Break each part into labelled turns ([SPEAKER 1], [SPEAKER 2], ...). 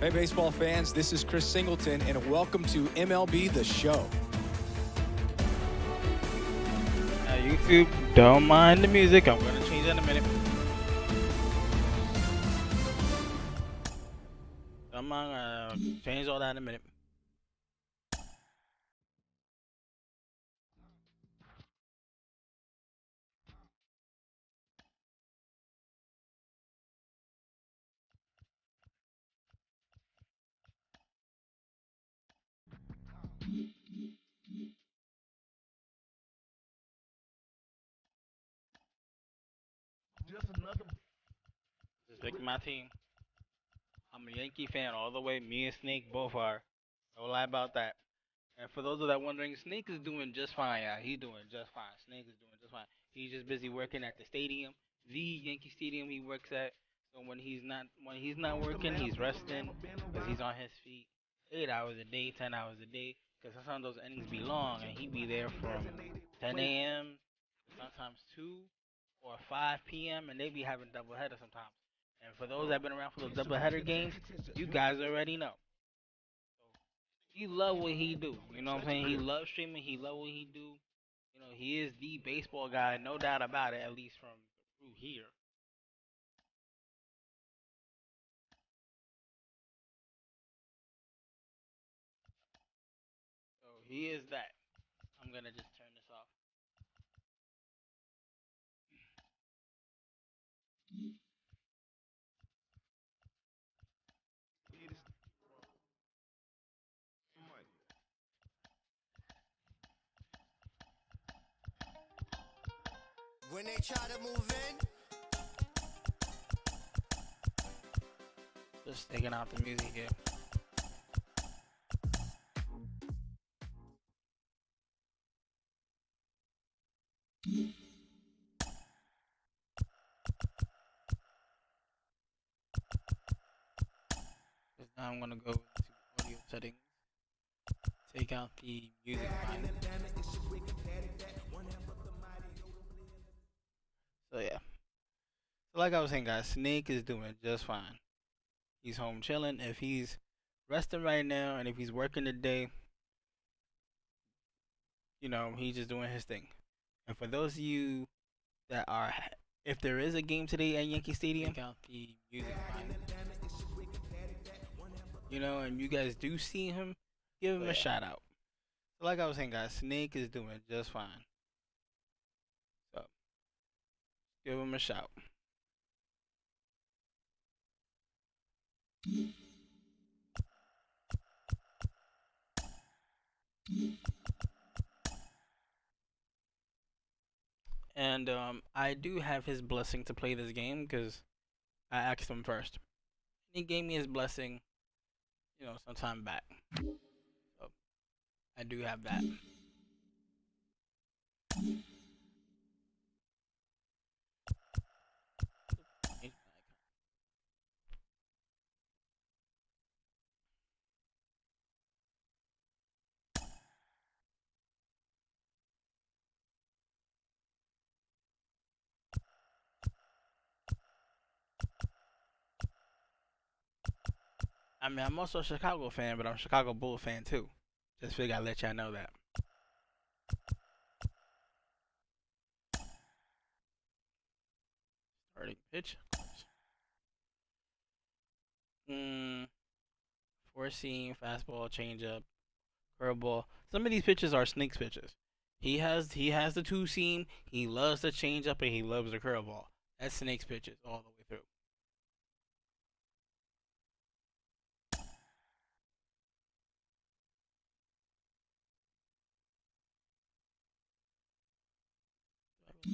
[SPEAKER 1] Hey, baseball fans, this is Chris Singleton, and welcome to MLB The Show.
[SPEAKER 2] Now, YouTube, don't mind the music. I'm going to change that in a minute. I'm going to change all that in a minute. Just pick my team. I'm a Yankee fan all the way. Me and Snake both are. No lie about that. And for those of that wondering, Snake is doing just fine. Yeah, he's doing just fine. Snake is doing just fine. He's just busy working at the stadium, the Yankee Stadium he works at. So when he's not working, he's resting because he's on his feet 8 hours a day, 10 hours a day. Because sometimes those innings be long, and he be there from 10 a.m. sometimes 2 or 5 p.m. and they be having doubleheader sometimes. And for those that have been around for those doubleheader games, you guys already know. He love what he do. You know what I'm saying? He loves streaming. He love what he do. You know, he is the baseball guy, no doubt about it. At least from through here. So he is that. I'm gonna just turn this off.
[SPEAKER 3] When they try to move in,
[SPEAKER 2] Just taking out the music here. Now I'm gonna go to audio settings. Take out the music volume. So yeah. So like I was saying, guys, Snake is doing just fine. He's home chilling. If he's resting right now, and if he's working today, you know, he's just doing his thing. And for those of you that are, if there is a game today at Yankee Stadium, take out the music volume. You know, and you guys do see him, give him a shout out. So like I was saying, guys, Snake is doing just fine. So give him a shout. And I do have his blessing to play this game because I asked him first. He gave me his blessing, you know, some time back. So I do have that. I mean, I'm also a Chicago fan, but I'm a Chicago Bull fan too. Just figure I'd let y'all know that. Starting pitch. Four seam, fastball, changeup, curveball. Some of these pitches are Snake's pitches. He has the two seam. He loves the changeup and he loves the curveball. That's Snake's pitches all the way through. So,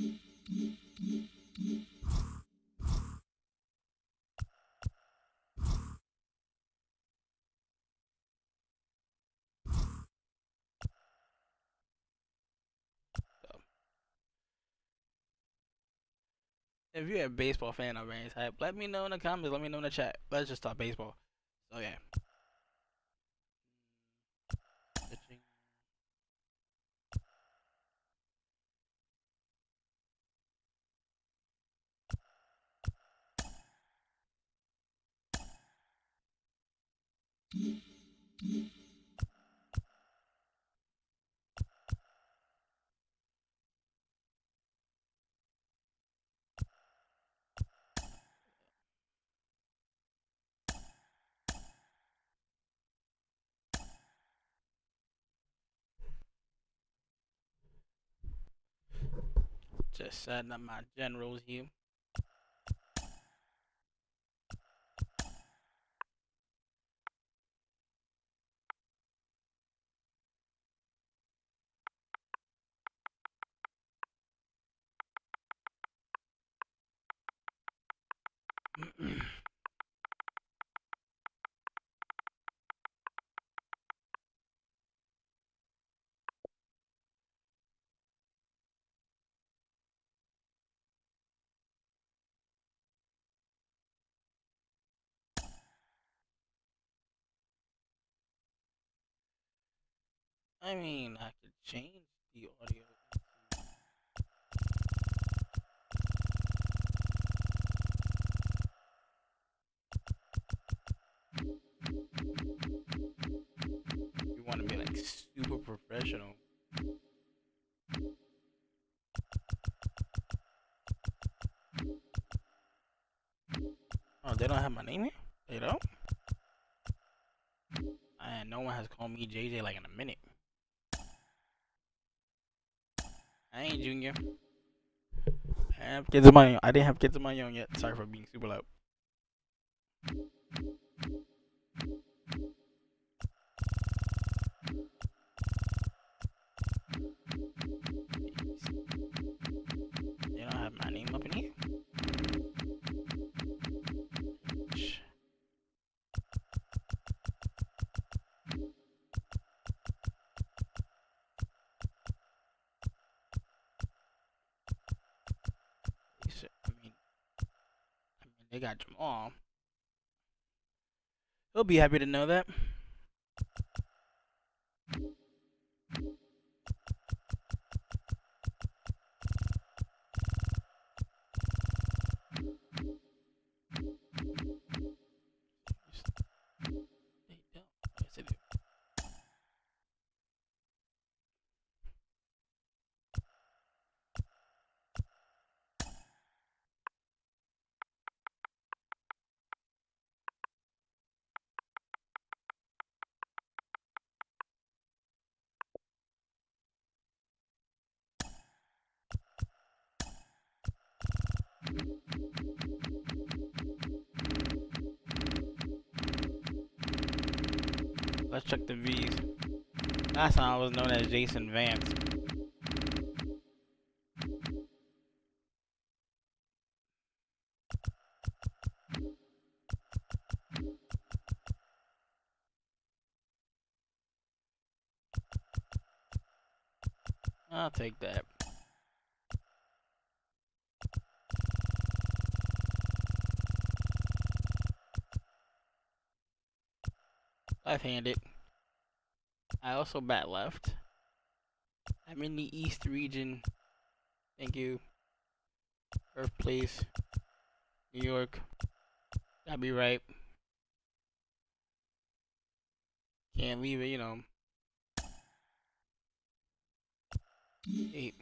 [SPEAKER 2] if you're a baseball fan of any type, let me know in the comments. Let me know in the chat. Let's just talk baseball. So yeah. Pitching. Just setting up my generals here. I mean, I could change the audio. You want to be like super professional. Oh, they don't have my name here? They don't? And no one has called me JJ like in a minute. I ain't junior. I have kids of my own. I didn't have kids of my own yet. Sorry for being super loud. They don't have my name up in here. They got Jamal. He'll be happy to know that. Let's check the V's. Last time I was known as Jason Vance. I'll take that. Left-handed. I also bat left. I'm in the East region. Thank you. Birthplace. New York. Gotta be right. Can't leave it, you know. 8.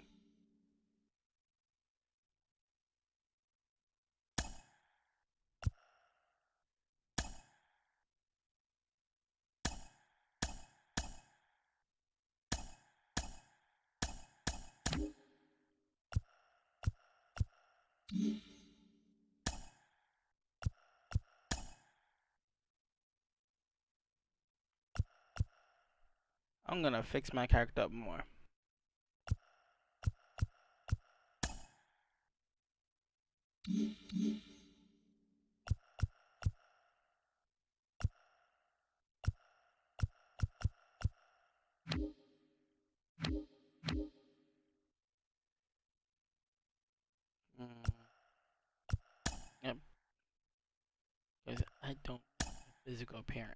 [SPEAKER 2] I'm gonna fix my character up more. Yep. Because I don't have physical appearance.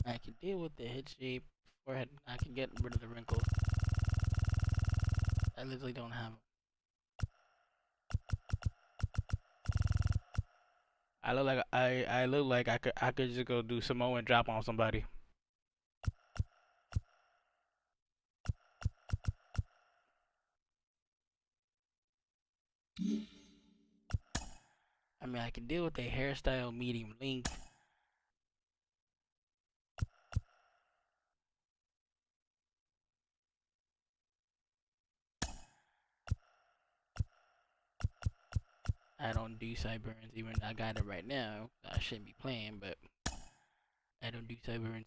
[SPEAKER 2] I can deal with the head shape, forehead. I can get rid of the wrinkles. I literally don't have them. I look like I could just go do Samoan drop on somebody. I mean, I can deal with the hairstyle medium length. I don't do sideburns, even though I got it right now. I shouldn't be playing, but I don't do sideburns.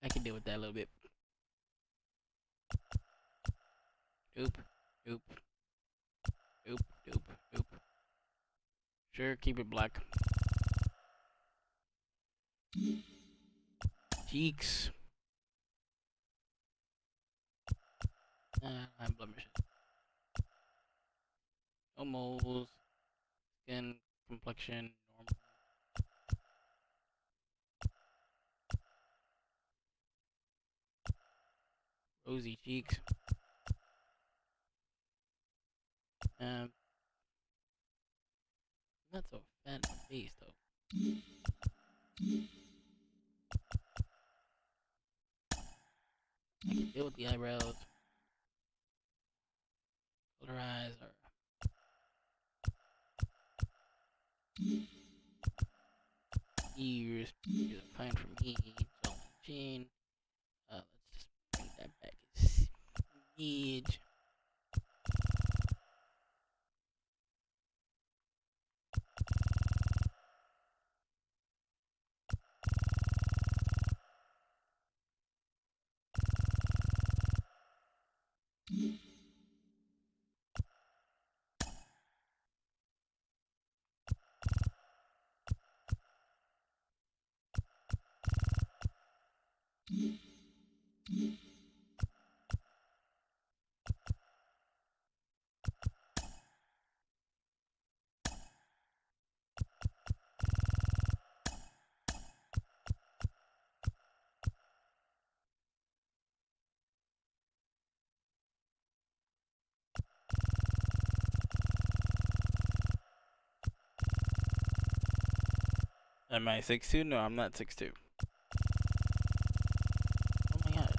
[SPEAKER 2] I can deal with that a little bit. Oop, oop, oop, oop, oop. Sure, keep it black. Cheeks. I'm blemishes. No moles. Skin complexion normal. Rosy cheeks. Not so fat face though. I can deal with the eyebrows. Color eyes or ears. Ears are fine for me. So chin. Let's just bring that back. Edge. Am I 6'2"? No, I'm not 6'2". Oh my god.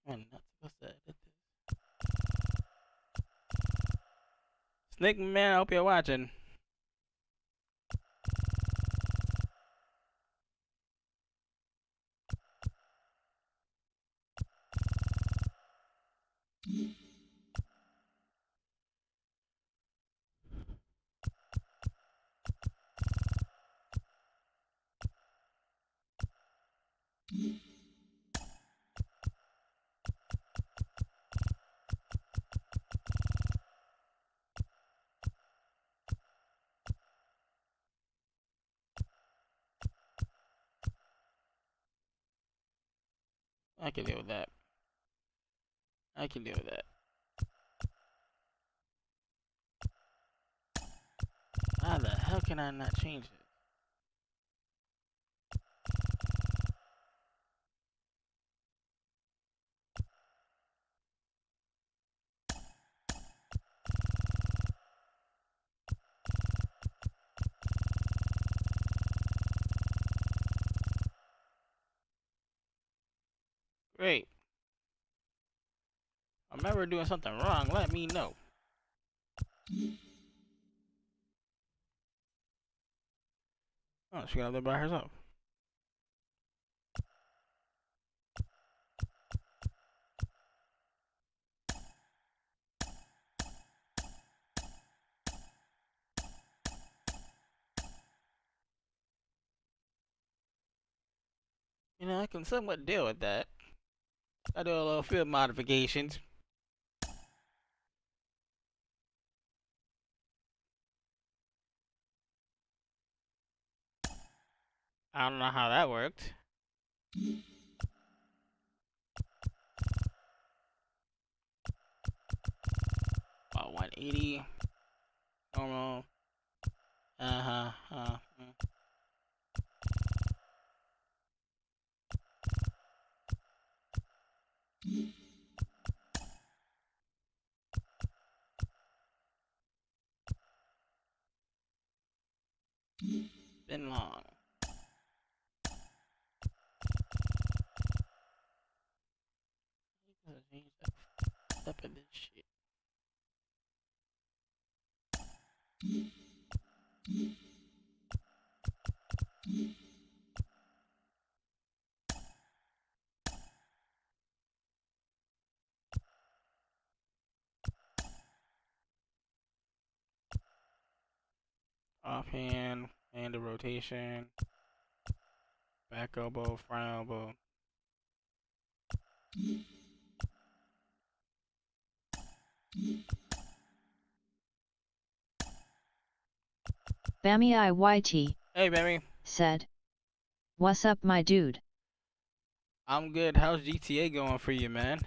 [SPEAKER 2] I'm not supposed to edit this. Snake Man, I hope you're watching. I can deal with that. I can deal with that. How the hell can I not change it? Great. I remember doing something wrong. Let me know. Oh, she got there by herself. You know, I can somewhat deal with that. I do a little field modifications. I don't know how that worked. About 180. Normal. Been long. Up in this shit. Offhand, and the rotation. Back elbow, front elbow.
[SPEAKER 4] Bammy IYT
[SPEAKER 2] Hey, baby.
[SPEAKER 4] said, "What's up, my dude?"
[SPEAKER 2] I'm good. How's GTA going for you, man?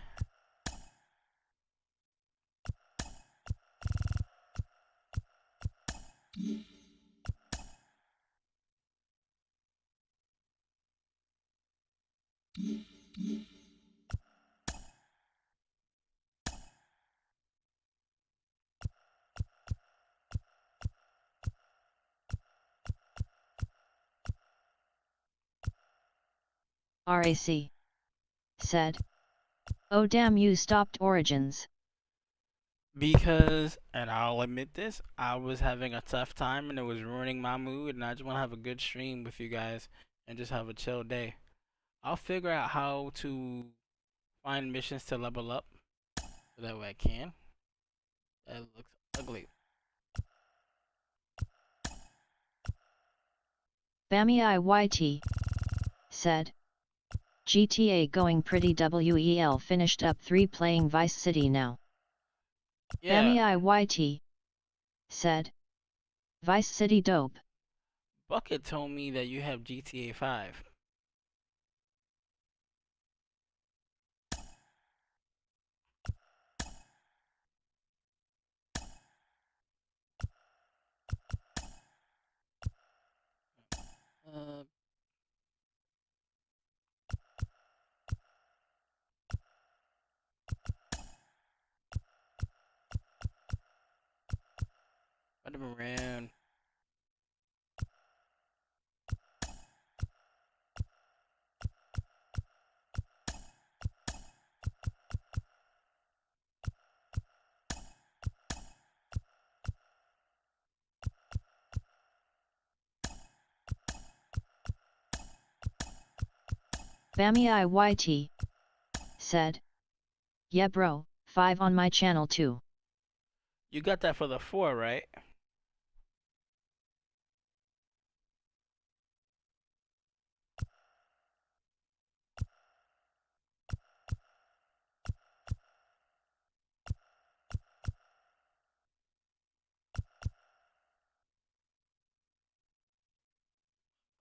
[SPEAKER 4] RAC said, "Oh damn, you stopped Origins."
[SPEAKER 2] Because, and I'll admit this, I was having a tough time and it was ruining my mood, and I just want to have a good stream with you guys and just have a chill day. I'll figure out how to find missions to level up so that way I can. That looks ugly.
[SPEAKER 4] Bammy IYT said, "GTA going pretty well, finished up 3 playing Vice City now." Bammy
[SPEAKER 2] Yeah,
[SPEAKER 4] IYT said, "Vice City dope."
[SPEAKER 2] Bucket told me that you have GTA 5. Uh, Maroon.
[SPEAKER 4] Bammy IYT said, "Yeah bro, 5 on my channel too."
[SPEAKER 2] You got that for the 4, right?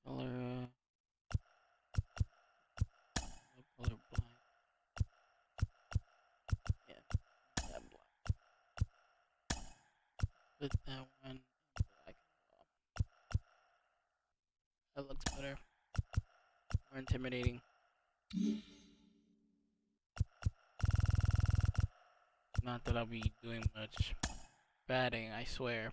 [SPEAKER 2] Color, color black. Yeah, that black. Put that one black. That looks better. More intimidating. Not that I'll be doing much batting, I swear.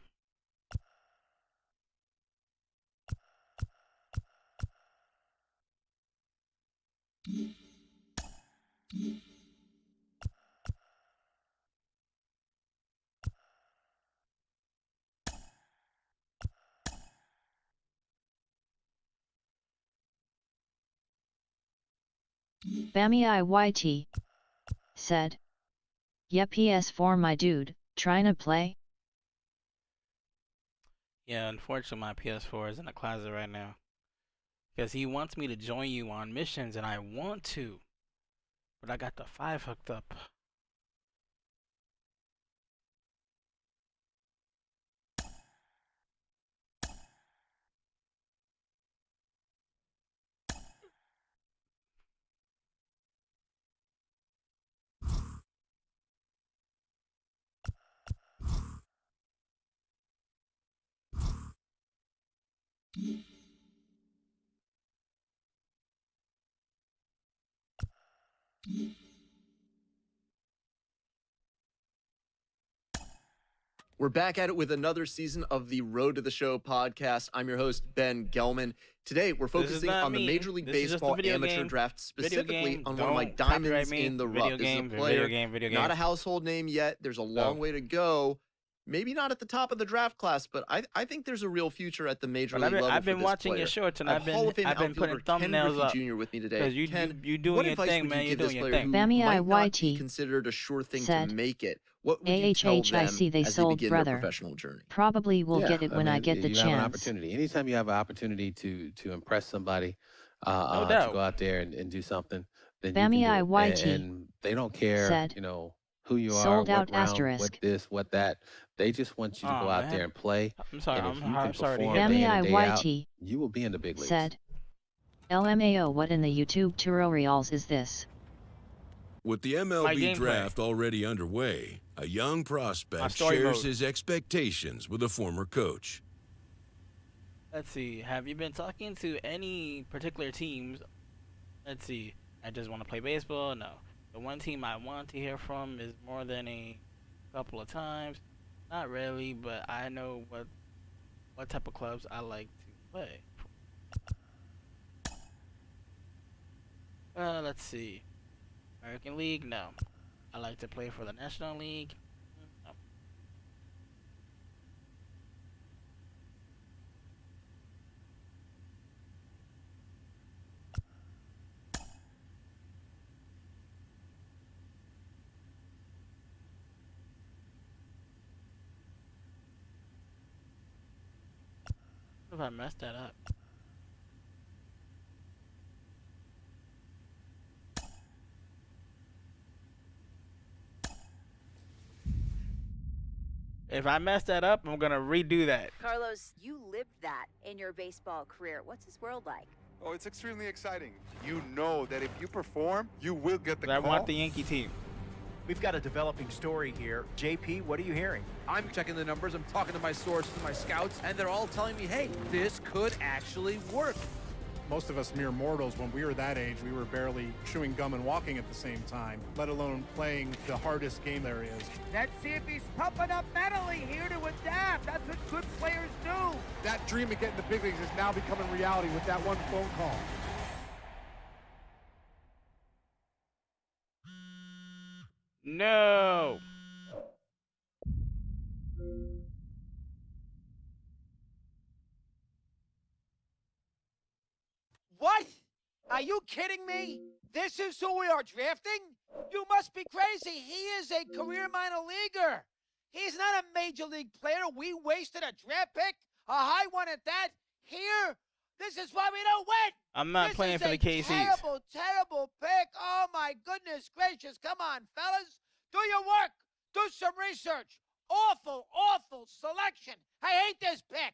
[SPEAKER 4] Bammy IYT said, "Yeah PS4 my dude, tryna play?"
[SPEAKER 2] Yeah, unfortunately my PS4 is in the closet right now. Because he wants me to join you on missions, and I want to. But I got the 5 hooked up.
[SPEAKER 5] We're back at it with another season of the Road to the Show podcast. I'm your host, Ben Gelman. Today, we're focusing on the Major League Baseball amateur draft, specifically on one of my diamonds in the rough. This is a player, not a household name yet. There's a long way to go. Maybe not at the top of the draft class, but I think there's a real future at the major league level.
[SPEAKER 2] I've been watching your shorts, and I've been putting thumbnails up.
[SPEAKER 5] Jr. with me today.
[SPEAKER 2] Because you doing your thing, man. You're doing your thing.
[SPEAKER 4] Bammy
[SPEAKER 5] IYT considered a sure thing to make it. What would you tell them as they begin their professional journey?
[SPEAKER 4] Probably will get it when I get the chance.
[SPEAKER 6] You have an opportunity. Anytime you have an opportunity to impress somebody,
[SPEAKER 2] no
[SPEAKER 6] to go out there and do something, then
[SPEAKER 4] Bammy
[SPEAKER 6] you can do it.
[SPEAKER 4] IYT
[SPEAKER 6] and they don't care,
[SPEAKER 4] said,
[SPEAKER 6] who you are,
[SPEAKER 4] sold
[SPEAKER 6] what
[SPEAKER 4] out
[SPEAKER 6] round,
[SPEAKER 4] asterisk.
[SPEAKER 6] what this, what that. They just want you to go out there and play.
[SPEAKER 2] I'm sorry.
[SPEAKER 6] And if you
[SPEAKER 2] I'm
[SPEAKER 6] can
[SPEAKER 2] sorry to
[SPEAKER 6] perform
[SPEAKER 2] hear
[SPEAKER 6] day
[SPEAKER 4] Bammy
[SPEAKER 6] in and day out,
[SPEAKER 4] IYT
[SPEAKER 6] you will be in the big leagues.
[SPEAKER 4] said, LMAO, what in the YouTube tutorials is this?
[SPEAKER 7] With the MLB draft already underway, a young prospect shares his expectations with a former coach.
[SPEAKER 2] Let's see. Have you been talking to any particular teams? Let's see. I just want to play baseball? No. The one team I want to hear from is more than a couple of times. Not really, but I know what type of clubs I like to play. Let's see. American League? No. I like to play for the National League. No. What if I messed that up? If I mess that up, I'm gonna redo that.
[SPEAKER 8] Carlos, you lived that in your baseball career. What's this world like?
[SPEAKER 9] Oh, it's extremely exciting. You know that if you perform, you will get the
[SPEAKER 2] I
[SPEAKER 9] call.
[SPEAKER 2] want the Yankee team.
[SPEAKER 10] We've got a developing story here. JP, what are you hearing?
[SPEAKER 11] I'm checking the numbers, I'm talking to my sources, my scouts, and they're all telling me, hey, this could actually work.
[SPEAKER 12] Most of us mere mortals, when we were that age, we were barely chewing gum and walking at the same time, let alone playing the hardest game there is.
[SPEAKER 13] Let's see if he's pumping up mentally here to adapt. That's what good players do.
[SPEAKER 12] That dream of getting the big leagues is now becoming reality with that one phone call.
[SPEAKER 2] No.
[SPEAKER 13] What? Are you kidding me? This is who we are drafting? You must be crazy. He is a career minor leaguer. He's not a major league player. We wasted a draft pick, a high one at that. Here, this is why we don't win.
[SPEAKER 2] I'm not playing for the KCs.
[SPEAKER 13] Terrible, terrible pick. Oh my goodness gracious. Come on, fellas. Do your work. Do some research. Awful, awful selection. I hate this pick.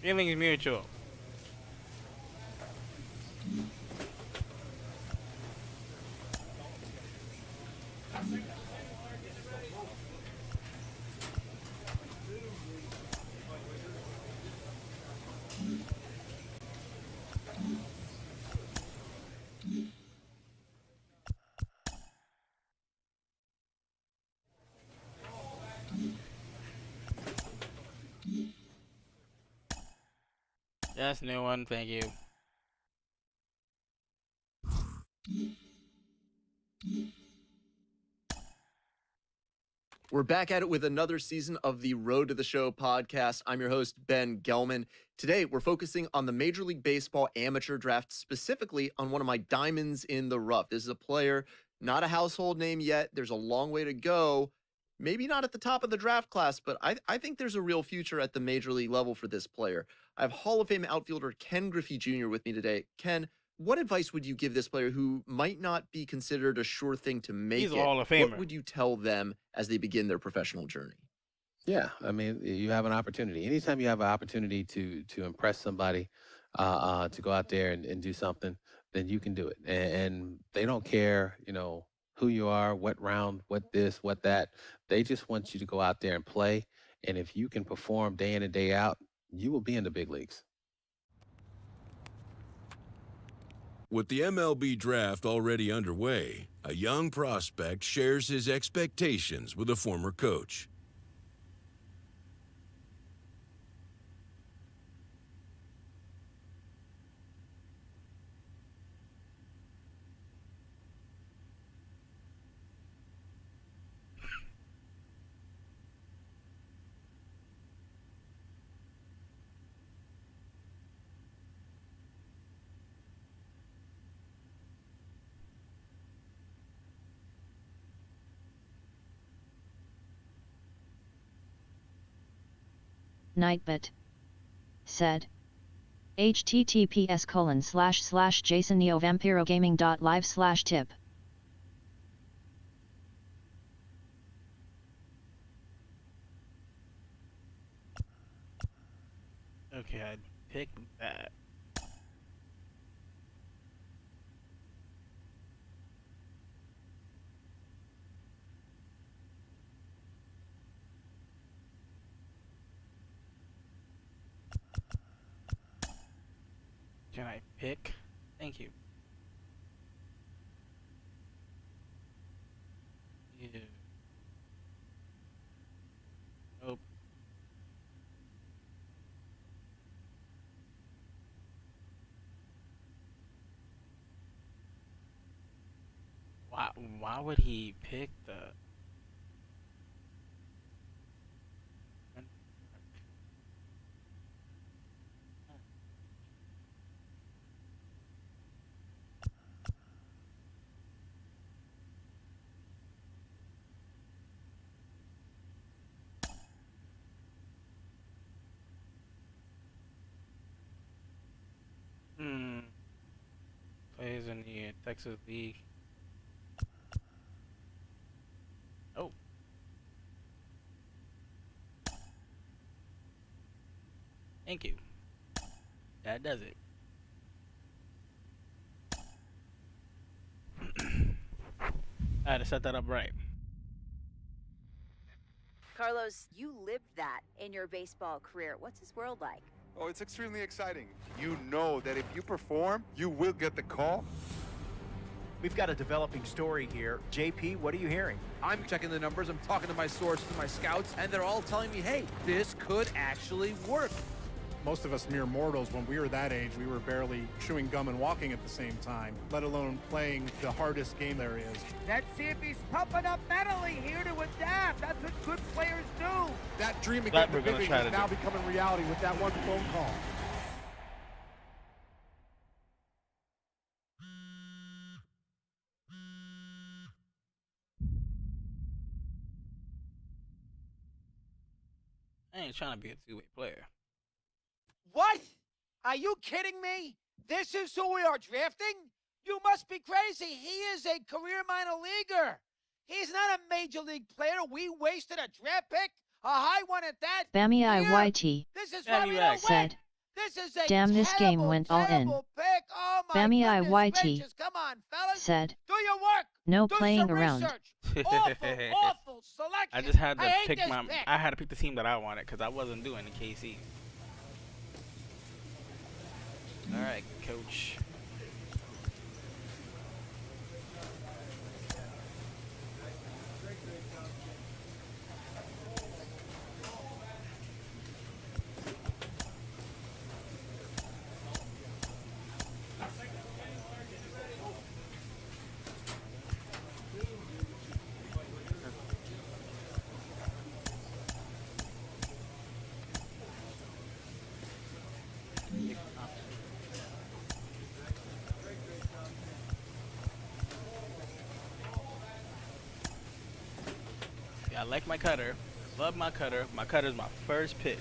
[SPEAKER 2] Feelings mutual. Yes, new one, thank you.
[SPEAKER 5] We're back at it with another season of the Road to the Show podcast. I'm your host, Ben Gelman. Today, we're focusing on the Major League Baseball amateur draft, specifically on one of my diamonds in the rough. This is a player, not a household name yet. There's a long way to go. Maybe not at the top of the draft class, but I think there's a real future at the major league level for this player. I have Hall of Fame outfielder Ken Griffey Jr. with me today. Ken, what advice would you give this player who might not be considered a sure thing to make
[SPEAKER 2] He's
[SPEAKER 5] it?
[SPEAKER 2] a Hall of Famer.
[SPEAKER 5] What would you tell them as they begin their professional journey?
[SPEAKER 6] Yeah, I mean, you have an opportunity. Anytime you have an opportunity to impress somebody, to go out there and do something, then you can do it. And they don't care, who you are, what round, what this, what that. They just want you to go out there and play. And if you can perform day in and day out, you will be in the big leagues.
[SPEAKER 7] With the MLB draft already underway, a young prospect shares his expectations with a former coach.
[SPEAKER 4] Nightbit said. https://jasonneovampirogaming.live/tip.
[SPEAKER 2] Okay, I picked that. Can I pick? Thank you. Yeah. Nope. Why would he pick the plays in the Texas League? Oh. Thank you. That does it. I had to set that up right.
[SPEAKER 8] Carlos, you lived that in your baseball career. What's this world like?
[SPEAKER 9] Oh, it's extremely exciting. You know that if you perform, you will get the call.
[SPEAKER 10] We've got a developing story here. JP, what are you hearing?
[SPEAKER 11] I'm checking the numbers, I'm talking to my sources, my scouts, and they're all telling me, hey, this could actually work.
[SPEAKER 12] Most of us mere mortals, when we were that age, we were barely chewing gum and walking at the same time, let alone playing the hardest game there is.
[SPEAKER 13] Let's see if he's pumping up mentally here to adapt. That's what good players do.
[SPEAKER 12] That dream of
[SPEAKER 2] That
[SPEAKER 12] getting the
[SPEAKER 2] we're gonna
[SPEAKER 12] big
[SPEAKER 2] try
[SPEAKER 12] leagues
[SPEAKER 2] to
[SPEAKER 12] is now
[SPEAKER 2] do.
[SPEAKER 12] becoming reality with that one phone call.
[SPEAKER 2] I ain't trying to be a two-way player.
[SPEAKER 13] What? Are you kidding me? This is who we are drafting? You must be crazy. He is a career minor leaguer. He's not a major league player. We wasted a draft pick, a high one at that.
[SPEAKER 4] Bammy
[SPEAKER 13] Here,
[SPEAKER 4] IYT
[SPEAKER 13] this is why we don't win.
[SPEAKER 4] said.
[SPEAKER 13] This is a
[SPEAKER 4] Damn, this game
[SPEAKER 13] terrible,
[SPEAKER 4] went all in.
[SPEAKER 13] terrible pick. Oh my
[SPEAKER 4] Bammy
[SPEAKER 13] goodness
[SPEAKER 4] IYT
[SPEAKER 13] gracious. Come on, fellas.
[SPEAKER 4] said.
[SPEAKER 13] Do your work.
[SPEAKER 4] No
[SPEAKER 13] Do
[SPEAKER 4] playing
[SPEAKER 13] some
[SPEAKER 4] around.
[SPEAKER 13] research. Awful selection.
[SPEAKER 2] I just had to
[SPEAKER 13] hate
[SPEAKER 2] pick
[SPEAKER 13] this
[SPEAKER 2] my.
[SPEAKER 13] pick.
[SPEAKER 2] I had to pick the team that I wanted because I wasn't doing the KC. All right, coach. Yeah, I like my cutter. Love my cutter. My cutter's my first pitch.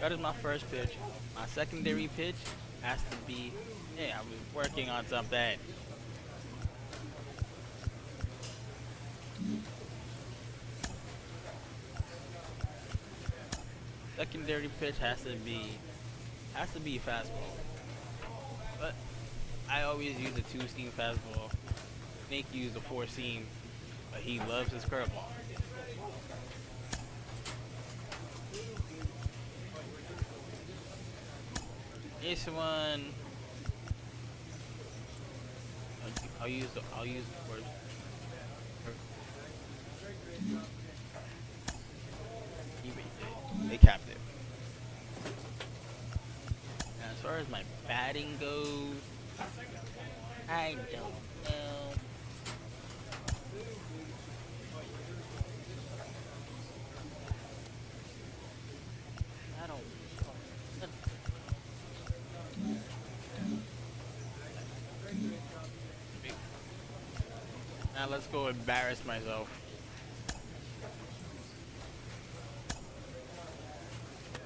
[SPEAKER 2] Cutter's my first pitch. My secondary pitch has to be, yeah, I was working on something. Secondary pitch has to be fastball. But I always use a 2-seam fastball. Snake used a 4-seam, but he loves his curveball. This one, I'll use the word. They capped it. Now, as far as my batting goes, I don't know. I don't. Now let's go embarrass myself.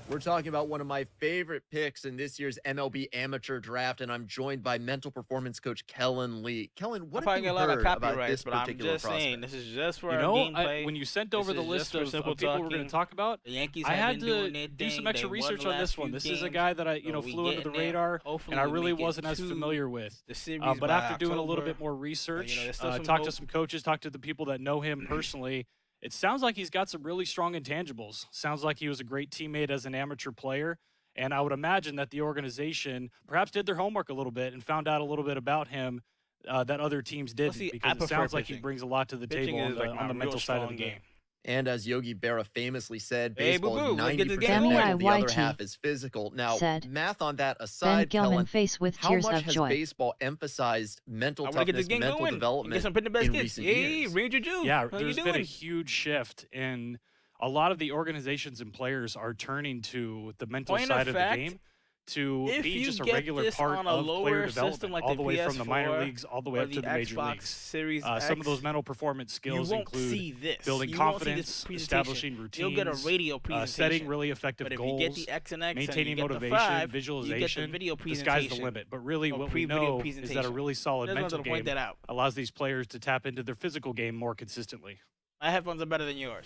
[SPEAKER 5] We're talking about one of my favorite picks in this year's MLB Amateur Draft, and I'm joined by mental performance coach Kellen Lee. Kellen, what have you heard about this particular
[SPEAKER 2] I'm just saying,
[SPEAKER 5] prospect?
[SPEAKER 2] this is just for
[SPEAKER 1] You
[SPEAKER 2] our
[SPEAKER 1] know,
[SPEAKER 2] gameplay.
[SPEAKER 1] when you sent over the list of people
[SPEAKER 2] talking,
[SPEAKER 1] we're going to talk about,
[SPEAKER 2] the Yankees
[SPEAKER 1] I
[SPEAKER 2] have
[SPEAKER 1] had
[SPEAKER 2] been doing
[SPEAKER 1] to
[SPEAKER 2] their
[SPEAKER 1] do some
[SPEAKER 2] thing.
[SPEAKER 1] extra
[SPEAKER 2] They
[SPEAKER 1] research
[SPEAKER 2] won
[SPEAKER 1] on
[SPEAKER 2] the
[SPEAKER 1] this
[SPEAKER 2] last
[SPEAKER 1] one.
[SPEAKER 2] few
[SPEAKER 1] This is a
[SPEAKER 2] games,
[SPEAKER 1] guy that I,
[SPEAKER 2] so we
[SPEAKER 1] flew under the
[SPEAKER 2] getting there.
[SPEAKER 1] radar,
[SPEAKER 2] Hopefully
[SPEAKER 1] and I
[SPEAKER 2] we
[SPEAKER 1] really
[SPEAKER 2] make it
[SPEAKER 1] wasn't as
[SPEAKER 2] to
[SPEAKER 1] familiar with.
[SPEAKER 2] the series
[SPEAKER 1] But
[SPEAKER 2] by
[SPEAKER 1] after doing a little
[SPEAKER 2] October.
[SPEAKER 1] bit more research,
[SPEAKER 2] there's still some
[SPEAKER 1] talked to
[SPEAKER 2] hope.
[SPEAKER 1] some coaches, talked to the people that know him personally, it sounds like he's got some really strong intangibles. Sounds like he was a great teammate as an amateur player. And I would imagine that the organization perhaps did their homework a little bit and found out a little bit about him that other teams didn't.
[SPEAKER 2] See,
[SPEAKER 1] because it sounds like he
[SPEAKER 2] pitching.
[SPEAKER 1] brings a lot to the
[SPEAKER 2] Pitching
[SPEAKER 1] table
[SPEAKER 2] is like
[SPEAKER 1] on the
[SPEAKER 2] my
[SPEAKER 1] mental
[SPEAKER 2] real
[SPEAKER 1] side of the
[SPEAKER 2] strong
[SPEAKER 1] game.
[SPEAKER 5] And as Yogi Berra famously said,
[SPEAKER 2] Hey,
[SPEAKER 5] baseball
[SPEAKER 2] boo-boo,
[SPEAKER 5] is
[SPEAKER 2] let's get this
[SPEAKER 5] 90%
[SPEAKER 2] game
[SPEAKER 4] going.
[SPEAKER 5] mental, the other
[SPEAKER 4] YT
[SPEAKER 5] half is physical. Now,
[SPEAKER 4] said
[SPEAKER 5] math on that
[SPEAKER 4] Ben
[SPEAKER 5] aside,
[SPEAKER 4] Gelman
[SPEAKER 5] Kellen,
[SPEAKER 4] face with
[SPEAKER 5] how
[SPEAKER 4] tears
[SPEAKER 5] much
[SPEAKER 4] of
[SPEAKER 5] has
[SPEAKER 4] joy.
[SPEAKER 5] baseball emphasized mental
[SPEAKER 2] I want to get
[SPEAKER 5] toughness,
[SPEAKER 2] this game
[SPEAKER 5] mental
[SPEAKER 2] going. Get
[SPEAKER 5] development
[SPEAKER 2] some pin the best
[SPEAKER 5] in
[SPEAKER 2] kids.
[SPEAKER 5] recent
[SPEAKER 2] Hey,
[SPEAKER 5] years?
[SPEAKER 2] Ranger Jew.
[SPEAKER 1] Yeah,
[SPEAKER 2] how you
[SPEAKER 1] there's been a
[SPEAKER 2] doing?
[SPEAKER 1] huge shift in a lot of the organizations and players are turning to the mental
[SPEAKER 2] Point
[SPEAKER 1] side
[SPEAKER 2] of
[SPEAKER 1] of
[SPEAKER 2] fact,
[SPEAKER 1] the game to
[SPEAKER 2] if
[SPEAKER 1] be
[SPEAKER 2] you
[SPEAKER 1] just a
[SPEAKER 2] get
[SPEAKER 1] regular
[SPEAKER 2] this
[SPEAKER 1] part
[SPEAKER 2] on a
[SPEAKER 1] of
[SPEAKER 2] lower
[SPEAKER 1] player
[SPEAKER 2] system
[SPEAKER 1] development,
[SPEAKER 2] like
[SPEAKER 1] all
[SPEAKER 2] the
[SPEAKER 1] the way from the minor
[SPEAKER 2] PS4
[SPEAKER 1] leagues, all the way
[SPEAKER 2] or
[SPEAKER 1] up to the major
[SPEAKER 2] Xbox
[SPEAKER 1] leagues.
[SPEAKER 2] Series
[SPEAKER 1] Some of
[SPEAKER 2] X,
[SPEAKER 1] those mental performance skills
[SPEAKER 2] you won't see
[SPEAKER 1] include
[SPEAKER 2] this.
[SPEAKER 1] building
[SPEAKER 2] You won't see this
[SPEAKER 1] confidence,
[SPEAKER 2] presentation.
[SPEAKER 1] establishing routines,
[SPEAKER 2] You'll get a radio presentation.
[SPEAKER 1] setting really effective
[SPEAKER 2] But if
[SPEAKER 1] goals,
[SPEAKER 2] you get the X and X and
[SPEAKER 1] maintaining
[SPEAKER 2] you get the
[SPEAKER 1] motivation,
[SPEAKER 2] 5, you get the
[SPEAKER 1] visualization.
[SPEAKER 2] video
[SPEAKER 1] The sky's the
[SPEAKER 2] presentation
[SPEAKER 1] limit. But really,
[SPEAKER 2] or
[SPEAKER 1] what we
[SPEAKER 2] pre-video
[SPEAKER 1] know is that a
[SPEAKER 2] presentation.
[SPEAKER 1] really solid
[SPEAKER 2] Just wanted
[SPEAKER 1] mental
[SPEAKER 2] to point
[SPEAKER 1] game
[SPEAKER 2] that out.
[SPEAKER 1] allows these players to tap into their physical game more consistently.
[SPEAKER 2] My headphones are better than yours.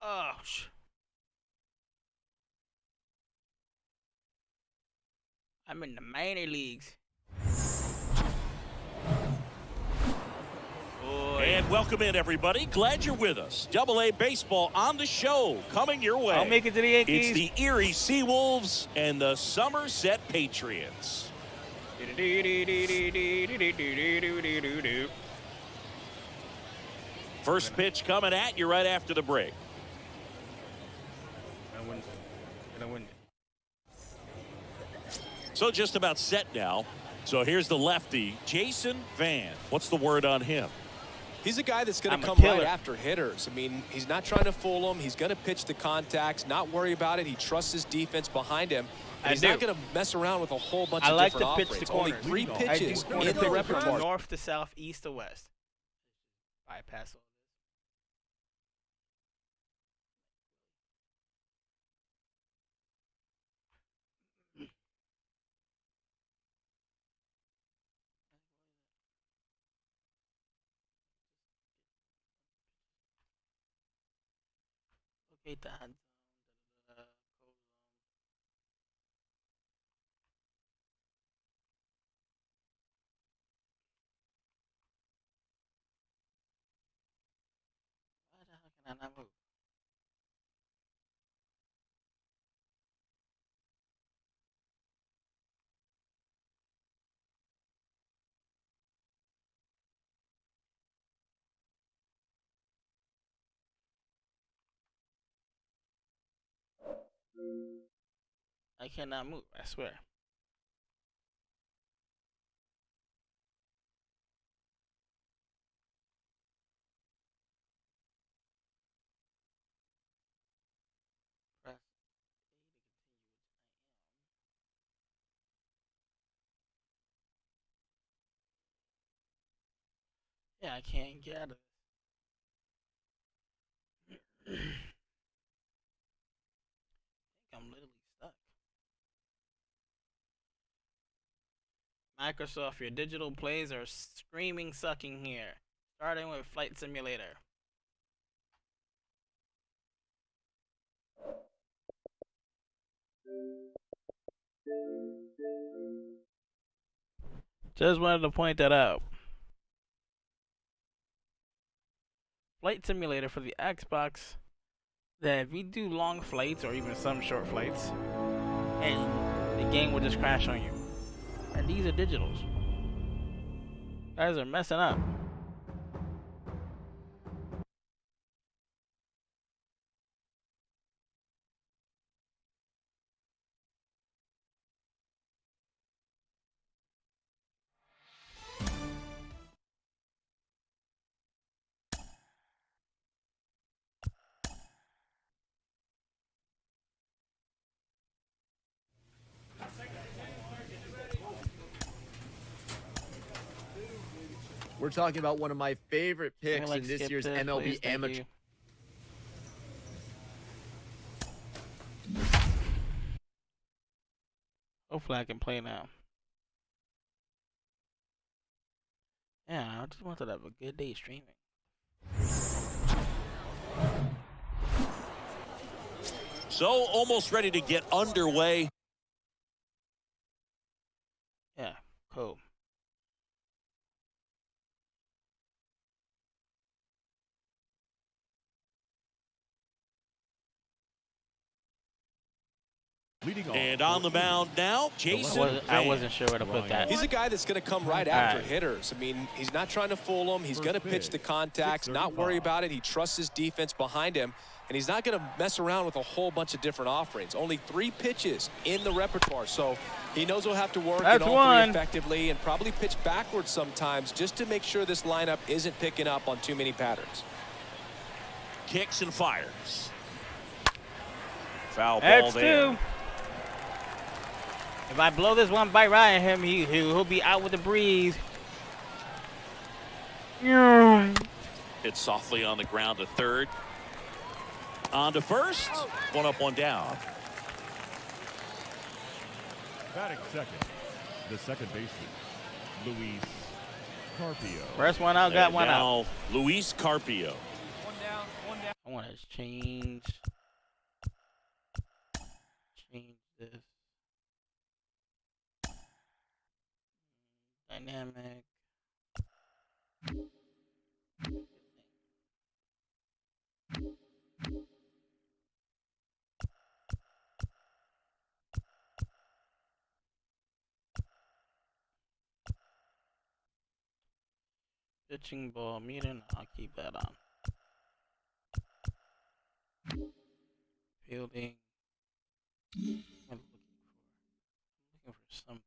[SPEAKER 2] Oh, I'm in the minor leagues.
[SPEAKER 14] And welcome in, everybody. Glad you're with us. AA Baseball on the show, coming your way.
[SPEAKER 2] I'll make it to the Yankees.
[SPEAKER 14] It's the Erie Seawolves and the Somerset Patriots. First pitch coming at you right after the break.
[SPEAKER 2] Gonna win.
[SPEAKER 14] So just about set now. So here's the lefty, Jason Van. What's the word on him?
[SPEAKER 15] He's a guy that's going
[SPEAKER 2] I'm
[SPEAKER 15] to
[SPEAKER 2] a
[SPEAKER 15] come
[SPEAKER 2] killer.
[SPEAKER 15] right after hitters. I mean, he's not trying to fool them. He's going to pitch the contacts, not worry about it. He trusts his defense behind him. And he's not going to mess around with a whole bunch
[SPEAKER 2] I
[SPEAKER 15] of
[SPEAKER 2] like to
[SPEAKER 15] different
[SPEAKER 2] pitch
[SPEAKER 15] offerings.
[SPEAKER 2] the
[SPEAKER 15] Only
[SPEAKER 2] corners.
[SPEAKER 15] 3
[SPEAKER 2] I
[SPEAKER 15] pitches
[SPEAKER 2] do
[SPEAKER 15] in
[SPEAKER 2] corners
[SPEAKER 15] the
[SPEAKER 2] from
[SPEAKER 15] repertoire.
[SPEAKER 2] north to south, east to west. Bypass all this. Okay, that. Why the hell can I not move? I cannot move, I swear. Press A to continue, which I am. Yeah, I can't get out of this. I'm literally stuck. Microsoft, your digital plays are screaming sucking here. Starting with Flight Simulator. Just wanted to point that out. Flight Simulator for the Xbox that if we do long flights or even some short flights, and the game will just crash on you. And these are digitals. Guys are messing up.
[SPEAKER 5] We're talking about one of my favorite picks in this year's MLB Amateur.
[SPEAKER 2] Hopefully I can play now. Yeah, I just wanted to have a good day streaming.
[SPEAKER 14] So almost ready to get underway.
[SPEAKER 2] Yeah, cool.
[SPEAKER 14] And on the mound now, Jason.
[SPEAKER 2] I wasn't sure where to put that.
[SPEAKER 15] He's a guy that's going to come right after hitters. I mean, he's not trying to fool them. He's going to pitch the contacts, not worry about it. He trusts his defense behind him, and he's not going to mess around with a whole bunch of different offerings. Only 3 pitches in the repertoire, so he knows he'll have to work in all 3 effectively and probably pitch backwards sometimes just to make sure this lineup isn't picking up on too many patterns.
[SPEAKER 14] Kicks and fires. Foul ball there.
[SPEAKER 2] If I blow this one bite right at him, he'll be out with the breeze.
[SPEAKER 14] Hit softly on the ground to third. On to first. One up, one down.
[SPEAKER 16] Batting second, the second baseman, Luis Carpio.
[SPEAKER 2] First one out, got one out.
[SPEAKER 14] Luis Carpio.
[SPEAKER 2] One down, one down. I want to change this. Dynamic. Pitching ball meter, I'll keep that on. Fielding. I'm looking for something.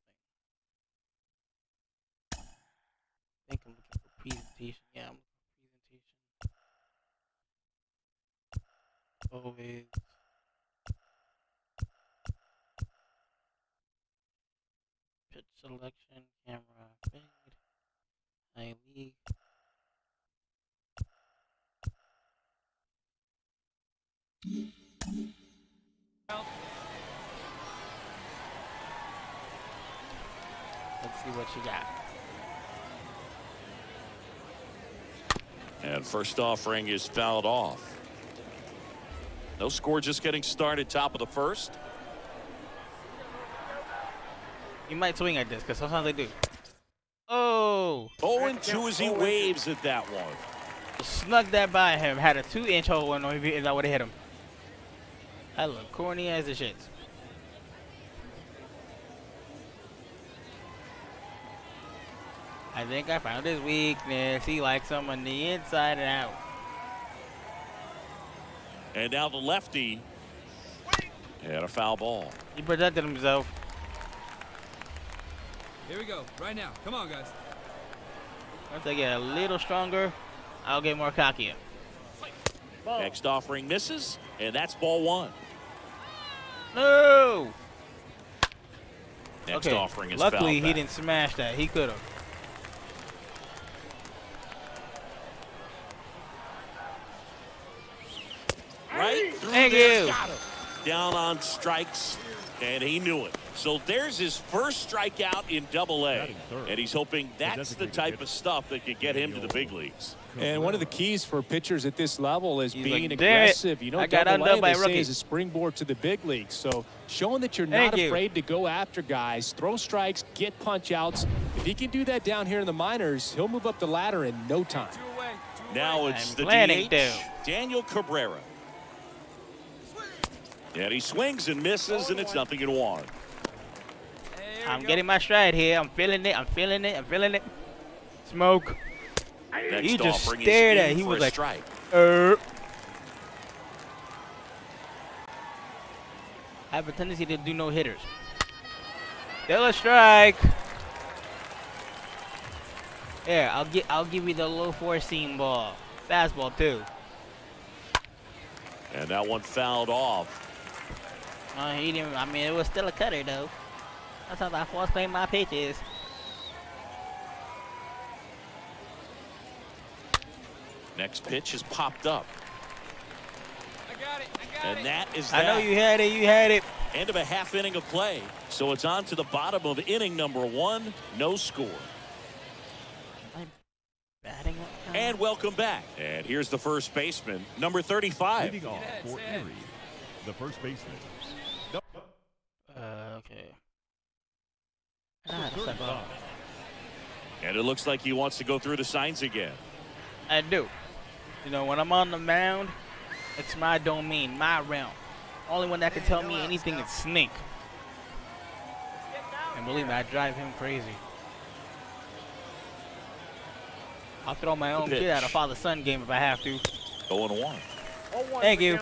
[SPEAKER 2] I think I'm looking for presentation. Yeah, I'm looking for presentation. Always. Pitch selection, camera, fade, high league. Let's see what you got.
[SPEAKER 14] And first offering is fouled off. No score, just getting started, top of the first.
[SPEAKER 2] You might swing at this, because sometimes they do. Oh!
[SPEAKER 14] 0-2 as he waves at that one.
[SPEAKER 2] Snuck that by him. Had a 2-inch hole and I would have hit him. That look corny as the shit. I think I found his weakness. He likes him on the inside and out.
[SPEAKER 14] And now the lefty had a foul ball.
[SPEAKER 2] He protected himself.
[SPEAKER 17] Here we go, right now. Come on, guys.
[SPEAKER 2] Once I get a little stronger, I'll get more cocky.
[SPEAKER 14] Next offering misses, and that's ball one.
[SPEAKER 2] No!
[SPEAKER 14] Next offering is
[SPEAKER 2] luckily
[SPEAKER 14] fouled
[SPEAKER 2] he
[SPEAKER 14] back.
[SPEAKER 2] didn't smash that. He could have.
[SPEAKER 14] Right through
[SPEAKER 2] Thank
[SPEAKER 14] there,
[SPEAKER 2] you.
[SPEAKER 14] got him. Down on strikes, and he knew it. So there's his first strikeout in Double-A, and he's hoping that's the type of stuff that could get him to the big leagues.
[SPEAKER 15] And one of the keys for pitchers at this level is being
[SPEAKER 2] like,
[SPEAKER 15] aggressive. You know,
[SPEAKER 2] I got
[SPEAKER 15] Double-A,
[SPEAKER 2] outdone by
[SPEAKER 15] they
[SPEAKER 2] a
[SPEAKER 15] say,
[SPEAKER 2] rookie.
[SPEAKER 15] is a springboard to the big leagues. So showing that you're
[SPEAKER 2] Thank
[SPEAKER 15] not
[SPEAKER 2] you.
[SPEAKER 15] afraid to go after guys, throw strikes, get punch outs. If he can do that down here in the minors, he'll move up the ladder in no time.
[SPEAKER 14] Now it's
[SPEAKER 2] I'm
[SPEAKER 14] the
[SPEAKER 2] planning
[SPEAKER 14] DH,
[SPEAKER 2] to.
[SPEAKER 14] Daniel Cabrera. And he swings and misses, and it's 0-1.
[SPEAKER 2] I'm getting my stride here. I'm feeling it. I'm feeling it. I'm feeling it. Smoke.
[SPEAKER 14] Next
[SPEAKER 2] He just
[SPEAKER 14] offering
[SPEAKER 2] stared
[SPEAKER 14] is
[SPEAKER 2] at.
[SPEAKER 14] in
[SPEAKER 2] He
[SPEAKER 14] for
[SPEAKER 2] was
[SPEAKER 14] a
[SPEAKER 2] like,
[SPEAKER 14] strike.
[SPEAKER 2] I have a tendency to do no hitters. Still a strike. Here, I'll give you the low four seam ball. Fastball too.
[SPEAKER 14] And that one fouled off.
[SPEAKER 2] He didn't. I mean, it was still a cutter though. That's how I force play my pitches.
[SPEAKER 14] Next pitch has popped up.
[SPEAKER 17] I got it.
[SPEAKER 14] And that is
[SPEAKER 2] I
[SPEAKER 14] that.
[SPEAKER 2] know you had it. You had it.
[SPEAKER 14] End of a half inning of play. So it's on to the bottom of inning number 1. No score.
[SPEAKER 2] Batting up.
[SPEAKER 14] And welcome back. And here's the first baseman, number 35.
[SPEAKER 16] Leading off for Erie, the first baseman.
[SPEAKER 2] Okay. That's a ball.
[SPEAKER 14] And it looks like he wants to go through the signs again.
[SPEAKER 2] I do. You know, when I'm on the mound, it's my domain, my realm. Only one that can tell me anything is Snake. And believe me, I drive him crazy. I'll throw my own kid at a father-son game if I have to.
[SPEAKER 14] 0-1.
[SPEAKER 2] Thank you.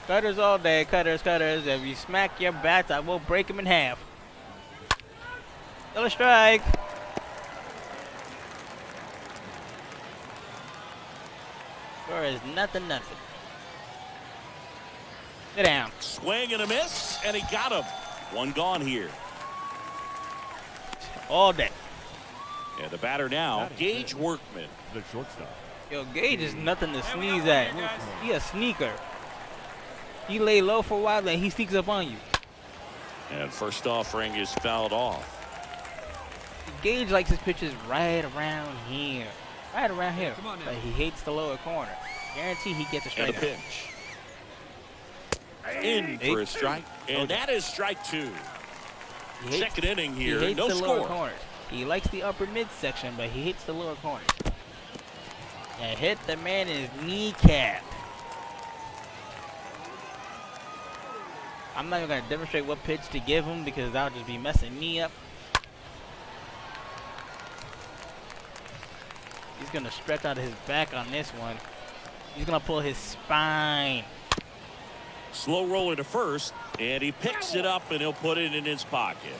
[SPEAKER 2] Cutters all day, cutters, cutters. If you smack your bats, I will break them in half. Still a strike. Score is nothing. Sit down.
[SPEAKER 14] Swing and a miss, and he got him. One gone here.
[SPEAKER 2] All day.
[SPEAKER 14] And the batter now, Gage Workman.
[SPEAKER 16] The shortstop.
[SPEAKER 2] Yo, Gage is nothing to sneeze at. He a sneaker. He lay low for a while, then he sneaks up on you.
[SPEAKER 14] And first offering is fouled off.
[SPEAKER 2] Gage likes his pitches right around here. Right around here.
[SPEAKER 17] Come on now.
[SPEAKER 2] But he hates the lower corner. Guarantee he gets a strike.
[SPEAKER 14] And a pitch. In for a strike. And that is strike 2. Second inning here,
[SPEAKER 2] he hates
[SPEAKER 14] no
[SPEAKER 2] the lower
[SPEAKER 14] score.
[SPEAKER 2] corners. He likes the upper midsection, but he hates the lower corners. And hit the man in his kneecap. I'm not even going to demonstrate what pitch to give him because that'll just be messing me up. He's going to stretch out his back on this one. He's going to pull his spine.
[SPEAKER 14] Slow roller to first, and he picks it up, and he'll put it in his pocket.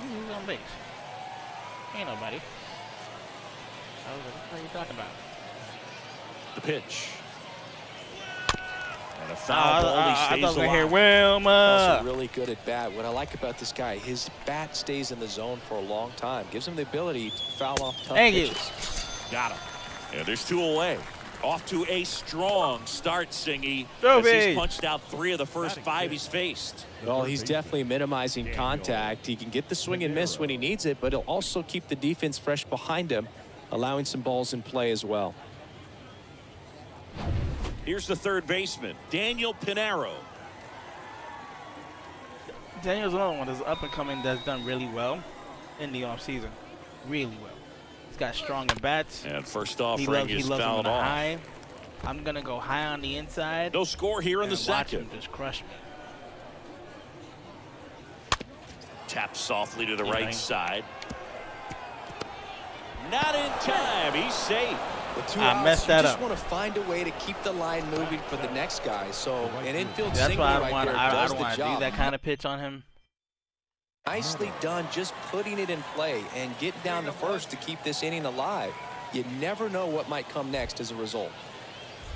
[SPEAKER 2] Who's on base? Ain't nobody. What are you talking about?
[SPEAKER 14] The pitch. And a foul ball, he stays alive.
[SPEAKER 15] Also
[SPEAKER 2] Wilma.
[SPEAKER 15] really good at bat. What I like about this guy, his bat stays in the zone for a long time. Gives him the ability to foul off tough pitches.
[SPEAKER 14] Got him. And there's 2 away. Off to a strong start, Singy.
[SPEAKER 2] Trophy.
[SPEAKER 14] As he's punched out 3 of the first 5 he's faced.
[SPEAKER 15] Well, he's definitely minimizing contact. He can get the swing and miss when he needs it, but he'll also keep the defense fresh behind him, allowing some balls in play as well.
[SPEAKER 14] Here's the third baseman, Daniel Pinero.
[SPEAKER 2] Daniel's another one that's up and coming that's done really well in the offseason. Really well. He's got strong at bats.
[SPEAKER 14] And first
[SPEAKER 2] He
[SPEAKER 14] offering is
[SPEAKER 2] loves him
[SPEAKER 14] fouled
[SPEAKER 2] in the
[SPEAKER 14] off.
[SPEAKER 2] high. I'm going to go high on the inside.
[SPEAKER 14] No score here in the
[SPEAKER 2] watch
[SPEAKER 14] second.
[SPEAKER 2] him just crush me.
[SPEAKER 14] Tap softly to the right side. Not in time. He's safe.
[SPEAKER 15] The 2
[SPEAKER 2] I
[SPEAKER 15] outs,
[SPEAKER 2] messed that
[SPEAKER 15] you just
[SPEAKER 2] up.
[SPEAKER 15] want to find a way to keep the line moving for the next guy. So an infield
[SPEAKER 2] That's
[SPEAKER 15] single
[SPEAKER 2] why I
[SPEAKER 15] right
[SPEAKER 2] don't want.
[SPEAKER 15] there
[SPEAKER 2] I
[SPEAKER 15] does
[SPEAKER 2] don't
[SPEAKER 15] the
[SPEAKER 2] want to do
[SPEAKER 15] job.
[SPEAKER 2] that kind of pitch on him.
[SPEAKER 15] Nicely done, just putting it in play and getting down to first to keep this inning alive. You never know what might come next as a result.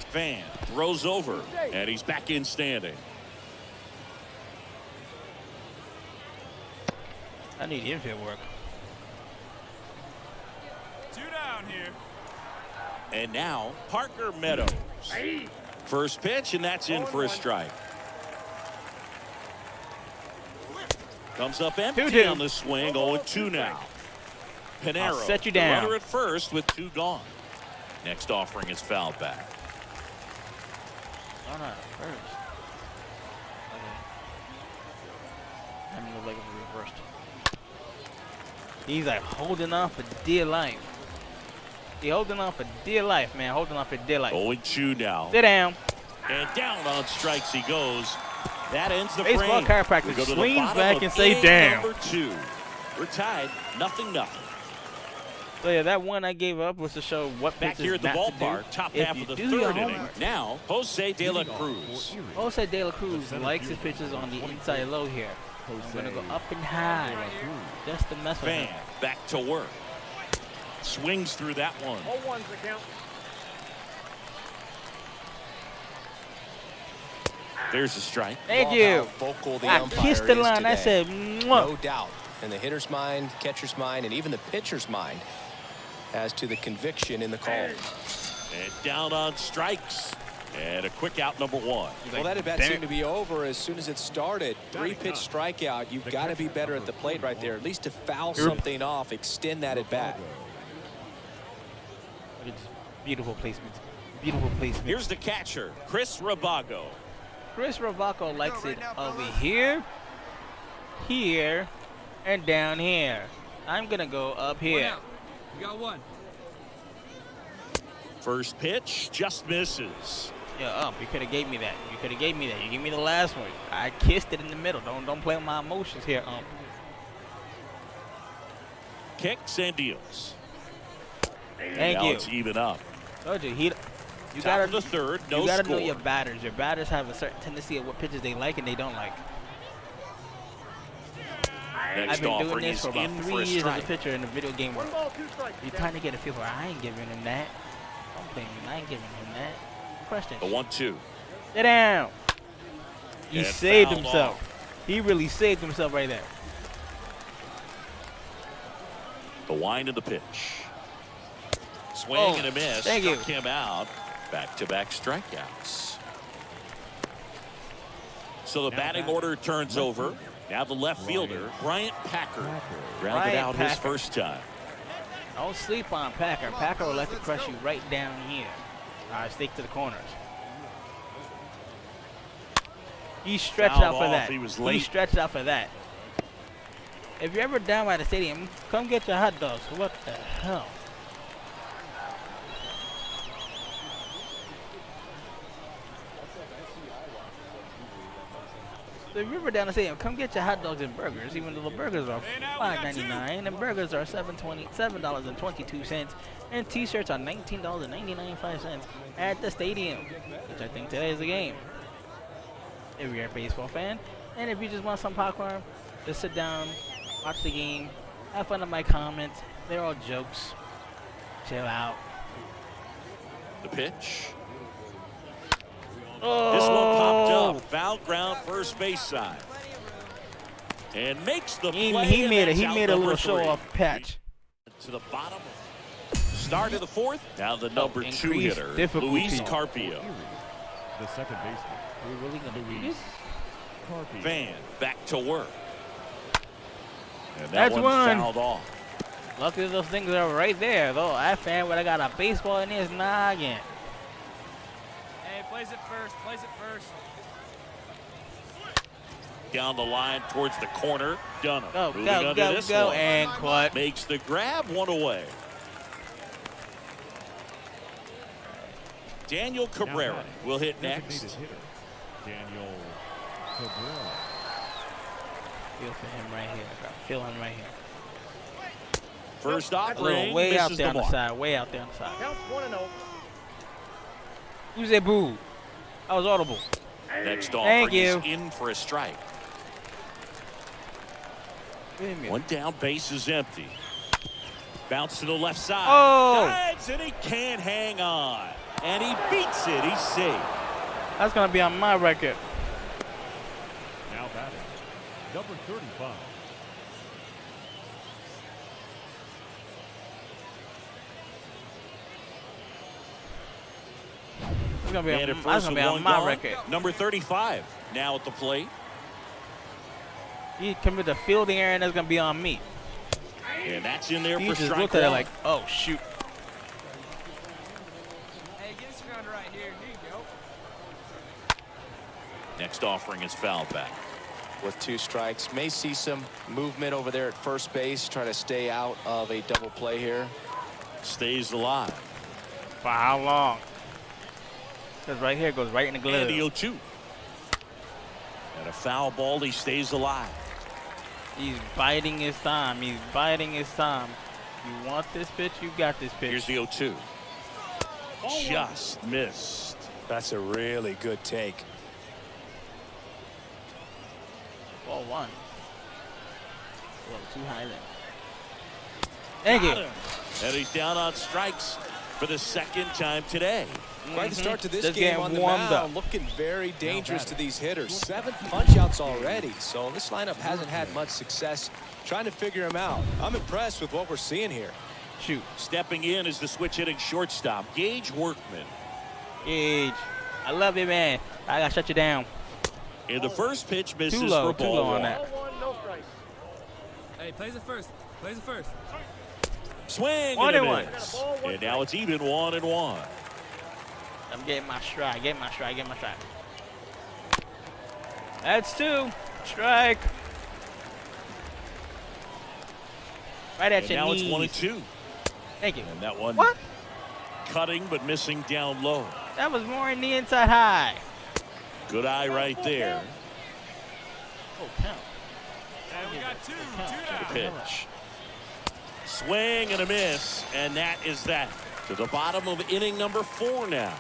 [SPEAKER 14] Fan throws over, and he's back in standing.
[SPEAKER 2] I need infield work.
[SPEAKER 16] 2 down here.
[SPEAKER 14] And now Parker Meadows. First pitch, and that's in for a strike. Comes up empty
[SPEAKER 2] 2-2.
[SPEAKER 14] on the swing. 0-2 now. Pinero,
[SPEAKER 2] I'll set you
[SPEAKER 14] the
[SPEAKER 2] down.
[SPEAKER 14] runner at first with 2 gone. Next offering is fouled back.
[SPEAKER 2] Oh, no, first. Okay. I'm gonna like it reversed. He's like holding on for dear life. He holding on for dear life, man. Holding on for dear life.
[SPEAKER 14] 0-2 now.
[SPEAKER 2] Sit down.
[SPEAKER 14] And down on strikes he goes. That ends the
[SPEAKER 2] Baseball
[SPEAKER 14] frame.
[SPEAKER 2] chiropractor
[SPEAKER 14] We go to the
[SPEAKER 2] leans
[SPEAKER 14] bottom
[SPEAKER 2] back
[SPEAKER 14] of
[SPEAKER 2] and say,
[SPEAKER 14] game
[SPEAKER 2] damn.
[SPEAKER 14] number 2. We're tied, 0-0.
[SPEAKER 2] So yeah, that one I gave up was to show what
[SPEAKER 14] Back
[SPEAKER 2] pitches
[SPEAKER 14] here at the
[SPEAKER 2] not to do.
[SPEAKER 14] ballpark, top
[SPEAKER 2] If
[SPEAKER 14] half
[SPEAKER 2] you
[SPEAKER 14] of the
[SPEAKER 2] do your
[SPEAKER 14] third inning.
[SPEAKER 2] homework.
[SPEAKER 14] Now, Jose De La Cruz.
[SPEAKER 2] Jose De La Cruz likes his pitches on the inside low here. I'm gonna go up and high just to mess with
[SPEAKER 14] Fan
[SPEAKER 2] him.
[SPEAKER 14] back to work. Swings through that one.
[SPEAKER 13] All ones the count.
[SPEAKER 14] There's a strike.
[SPEAKER 2] Thank
[SPEAKER 15] Love
[SPEAKER 2] you.
[SPEAKER 15] how vocal the
[SPEAKER 2] I
[SPEAKER 15] umpire
[SPEAKER 2] kissed the
[SPEAKER 15] is
[SPEAKER 2] line. I
[SPEAKER 15] today.
[SPEAKER 2] said, mwah.
[SPEAKER 15] No doubt. In the hitter's mind, catcher's mind, and even the pitcher's mind as to the conviction in the call.
[SPEAKER 14] And down on strikes. And a quick out, number 1.
[SPEAKER 15] Well, that at bat seemed to be over as soon as it started. 3-pitch strikeout. You've got to be better at the plate right there, at least to foul something off, extend that at bat.
[SPEAKER 2] Beautiful placement. Beautiful placement.
[SPEAKER 14] Here's the catcher, Chris Rabago.
[SPEAKER 2] Chris Ravaco likes it over here, here, and down here. I'm gonna go up here.
[SPEAKER 17] You got one.
[SPEAKER 14] First pitch just misses.
[SPEAKER 2] Yeah, you could have gave me that. You could have gave me that. You gave me the last one. I kissed it in the middle. Don't play with my emotions here,
[SPEAKER 14] Kicks and deals.
[SPEAKER 2] Thank
[SPEAKER 14] now
[SPEAKER 2] you.
[SPEAKER 14] It's even up.
[SPEAKER 2] Told you, you
[SPEAKER 14] Top
[SPEAKER 2] gotta
[SPEAKER 14] of the third, no
[SPEAKER 2] you gotta
[SPEAKER 14] score.
[SPEAKER 2] know your batters. Your batters have a certain tendency of what pitches they like and they don't like.
[SPEAKER 14] Next
[SPEAKER 2] I've been doing
[SPEAKER 14] offering
[SPEAKER 2] this
[SPEAKER 14] is
[SPEAKER 2] for about
[SPEAKER 14] in
[SPEAKER 2] 3
[SPEAKER 14] for a
[SPEAKER 2] years as a
[SPEAKER 14] strike.
[SPEAKER 2] pitcher in the video game world.
[SPEAKER 13] 1 ball, 2 strikes.
[SPEAKER 2] You're trying to get a feel for I ain't giving him that. Don't blame me. I ain't giving him that. Question.
[SPEAKER 14] The 1-2.
[SPEAKER 2] Sit down. He
[SPEAKER 14] And
[SPEAKER 2] saved
[SPEAKER 14] fouled
[SPEAKER 2] himself.
[SPEAKER 14] off.
[SPEAKER 2] He really saved himself right there.
[SPEAKER 14] The wind of the pitch. Swing
[SPEAKER 2] Oh,
[SPEAKER 14] and a miss.
[SPEAKER 2] thank you.
[SPEAKER 14] Struck him out. Back-to-back strikeouts. So the batting order turns over. Now the left fielder, Bryant Packer, grounded
[SPEAKER 2] Bryant
[SPEAKER 14] out his
[SPEAKER 2] Packer.
[SPEAKER 14] first time.
[SPEAKER 2] Don't sleep on Packer. Packer will like to crush you right down here. All right, stick to the corners. He stretched
[SPEAKER 14] Fouled
[SPEAKER 2] out for
[SPEAKER 14] off.
[SPEAKER 2] that.
[SPEAKER 14] He was
[SPEAKER 2] He
[SPEAKER 14] late.
[SPEAKER 2] stretched out for that. If you're ever down by the stadium, come get your hot dogs. What the hell? So if you're ever down the stadium, come get your hot dogs and burgers, even though the burgers are $5.99 and burgers are $7.22 and t-shirts are $19.99 at the stadium, which I think today is the game. If you're a baseball fan, and if you just want some popcorn, just sit down, watch the game, have fun with my comments. They're all jokes. Chill out.
[SPEAKER 14] The pitch.
[SPEAKER 2] Oh.
[SPEAKER 14] This one popped up. Foul ground first base side. And makes the
[SPEAKER 2] He
[SPEAKER 14] play.
[SPEAKER 2] made
[SPEAKER 14] and
[SPEAKER 2] a
[SPEAKER 14] that's out
[SPEAKER 2] little
[SPEAKER 14] number
[SPEAKER 2] show
[SPEAKER 14] 3.
[SPEAKER 2] off patch.
[SPEAKER 14] To the bottom. Start of the fourth. Now the number 2
[SPEAKER 2] increased
[SPEAKER 14] hitter,
[SPEAKER 2] difficulty.
[SPEAKER 14] Luis Carpio.
[SPEAKER 16] The second baseman.
[SPEAKER 2] Are we really gonna do this?
[SPEAKER 14] Van back to work. And that
[SPEAKER 2] That's
[SPEAKER 14] one's
[SPEAKER 2] one.
[SPEAKER 14] fouled off.
[SPEAKER 2] Luckily those things are right there, though. That fan would have got a baseball in his noggin.
[SPEAKER 17] Hey, plays it first. Plays it first.
[SPEAKER 14] Down the line towards the corner. Dunham.
[SPEAKER 2] Go,
[SPEAKER 14] Moving
[SPEAKER 2] go,
[SPEAKER 14] under
[SPEAKER 2] go,
[SPEAKER 14] this
[SPEAKER 2] go,
[SPEAKER 14] one.
[SPEAKER 2] and quit.
[SPEAKER 14] Makes the grab, one away. Daniel Cabrera will hit next.
[SPEAKER 16] Hitter, Daniel Cabrera.
[SPEAKER 2] Feel for him right here, bro. Feel him right here.
[SPEAKER 14] First
[SPEAKER 2] A
[SPEAKER 14] offering,
[SPEAKER 2] little way out
[SPEAKER 14] misses
[SPEAKER 2] there
[SPEAKER 14] the
[SPEAKER 2] on the
[SPEAKER 14] mark.
[SPEAKER 2] side, way out there on the side.
[SPEAKER 13] Counts 1-0.
[SPEAKER 2] Who's that boo? I was audible.
[SPEAKER 14] Next
[SPEAKER 2] Thank
[SPEAKER 14] offering
[SPEAKER 2] you.
[SPEAKER 14] is in for a strike.
[SPEAKER 2] Wait a minute.
[SPEAKER 14] One down, base is empty. Bounce to the left side.
[SPEAKER 2] Oh!
[SPEAKER 14] Dives, and he can't hang on. And he beats it. He's safe.
[SPEAKER 2] That's gonna be on my record.
[SPEAKER 16] Now batting. Number 35.
[SPEAKER 2] That's gonna be
[SPEAKER 14] And at
[SPEAKER 2] on,
[SPEAKER 14] first
[SPEAKER 2] that's gonna
[SPEAKER 14] with
[SPEAKER 2] be
[SPEAKER 14] one
[SPEAKER 2] on my
[SPEAKER 14] gone,
[SPEAKER 2] record.
[SPEAKER 14] Number 35 now at the plate.
[SPEAKER 2] He come with the fielding area, and that's gonna be on me.
[SPEAKER 14] And that's in there
[SPEAKER 2] He
[SPEAKER 14] for
[SPEAKER 2] just
[SPEAKER 14] strike
[SPEAKER 2] looked at it
[SPEAKER 14] one.
[SPEAKER 2] like, oh shoot.
[SPEAKER 17] Hey, get us around right here. Here you go.
[SPEAKER 14] Next offering is foul back.
[SPEAKER 15] With 2 strikes, may see some movement over there at first base, try to stay out of a double play here.
[SPEAKER 14] Stays alive.
[SPEAKER 2] For how long? Because right here goes right in the glove.
[SPEAKER 14] And the 0-2. And a foul ball, he stays alive.
[SPEAKER 2] He's biding his time. He's biding his time. You want this pitch, you got this pitch.
[SPEAKER 14] Here's the 0-2. Just missed.
[SPEAKER 15] That's a really good take.
[SPEAKER 2] Ball 1. A little too high there. Thank you.
[SPEAKER 14] And he's down on strikes for the second time today.
[SPEAKER 15] Quite the start to this
[SPEAKER 2] Just
[SPEAKER 15] game
[SPEAKER 2] getting
[SPEAKER 15] on the
[SPEAKER 2] warmed
[SPEAKER 15] mound.
[SPEAKER 2] up.
[SPEAKER 15] Looking very dangerous to these hitters. 7 punch-outs already. So this lineup hasn't had much success trying to figure him out. I'm impressed with what we're seeing here.
[SPEAKER 2] Shoot.
[SPEAKER 14] Stepping in is the switch hitting shortstop, Gage Workman.
[SPEAKER 2] Gage, I love you, man. I gotta shut you down.
[SPEAKER 14] And the first pitch misses
[SPEAKER 2] Too low,
[SPEAKER 14] for
[SPEAKER 2] too
[SPEAKER 14] ball
[SPEAKER 2] low
[SPEAKER 14] one.
[SPEAKER 2] on that.
[SPEAKER 17] Hey, plays it first. Plays it first.
[SPEAKER 14] Swing
[SPEAKER 2] 1
[SPEAKER 14] and
[SPEAKER 2] and
[SPEAKER 14] a
[SPEAKER 2] 1.
[SPEAKER 14] miss. And now it's even 1-1.
[SPEAKER 2] I'm getting my stride. Getting my stride. Getting my stride. That's 2. Strike. Right at
[SPEAKER 14] And
[SPEAKER 2] your
[SPEAKER 14] now
[SPEAKER 2] knees.
[SPEAKER 14] it's 1-2.
[SPEAKER 2] Thank you.
[SPEAKER 14] And that one
[SPEAKER 2] What?
[SPEAKER 14] cutting but missing down low.
[SPEAKER 2] That was more in the inside high.
[SPEAKER 14] Good eye right there.
[SPEAKER 2] Oh, count.
[SPEAKER 17] And we got 2 down.
[SPEAKER 14] Pitch. Swing and a miss, and that is that. To the bottom of inning number 4 now.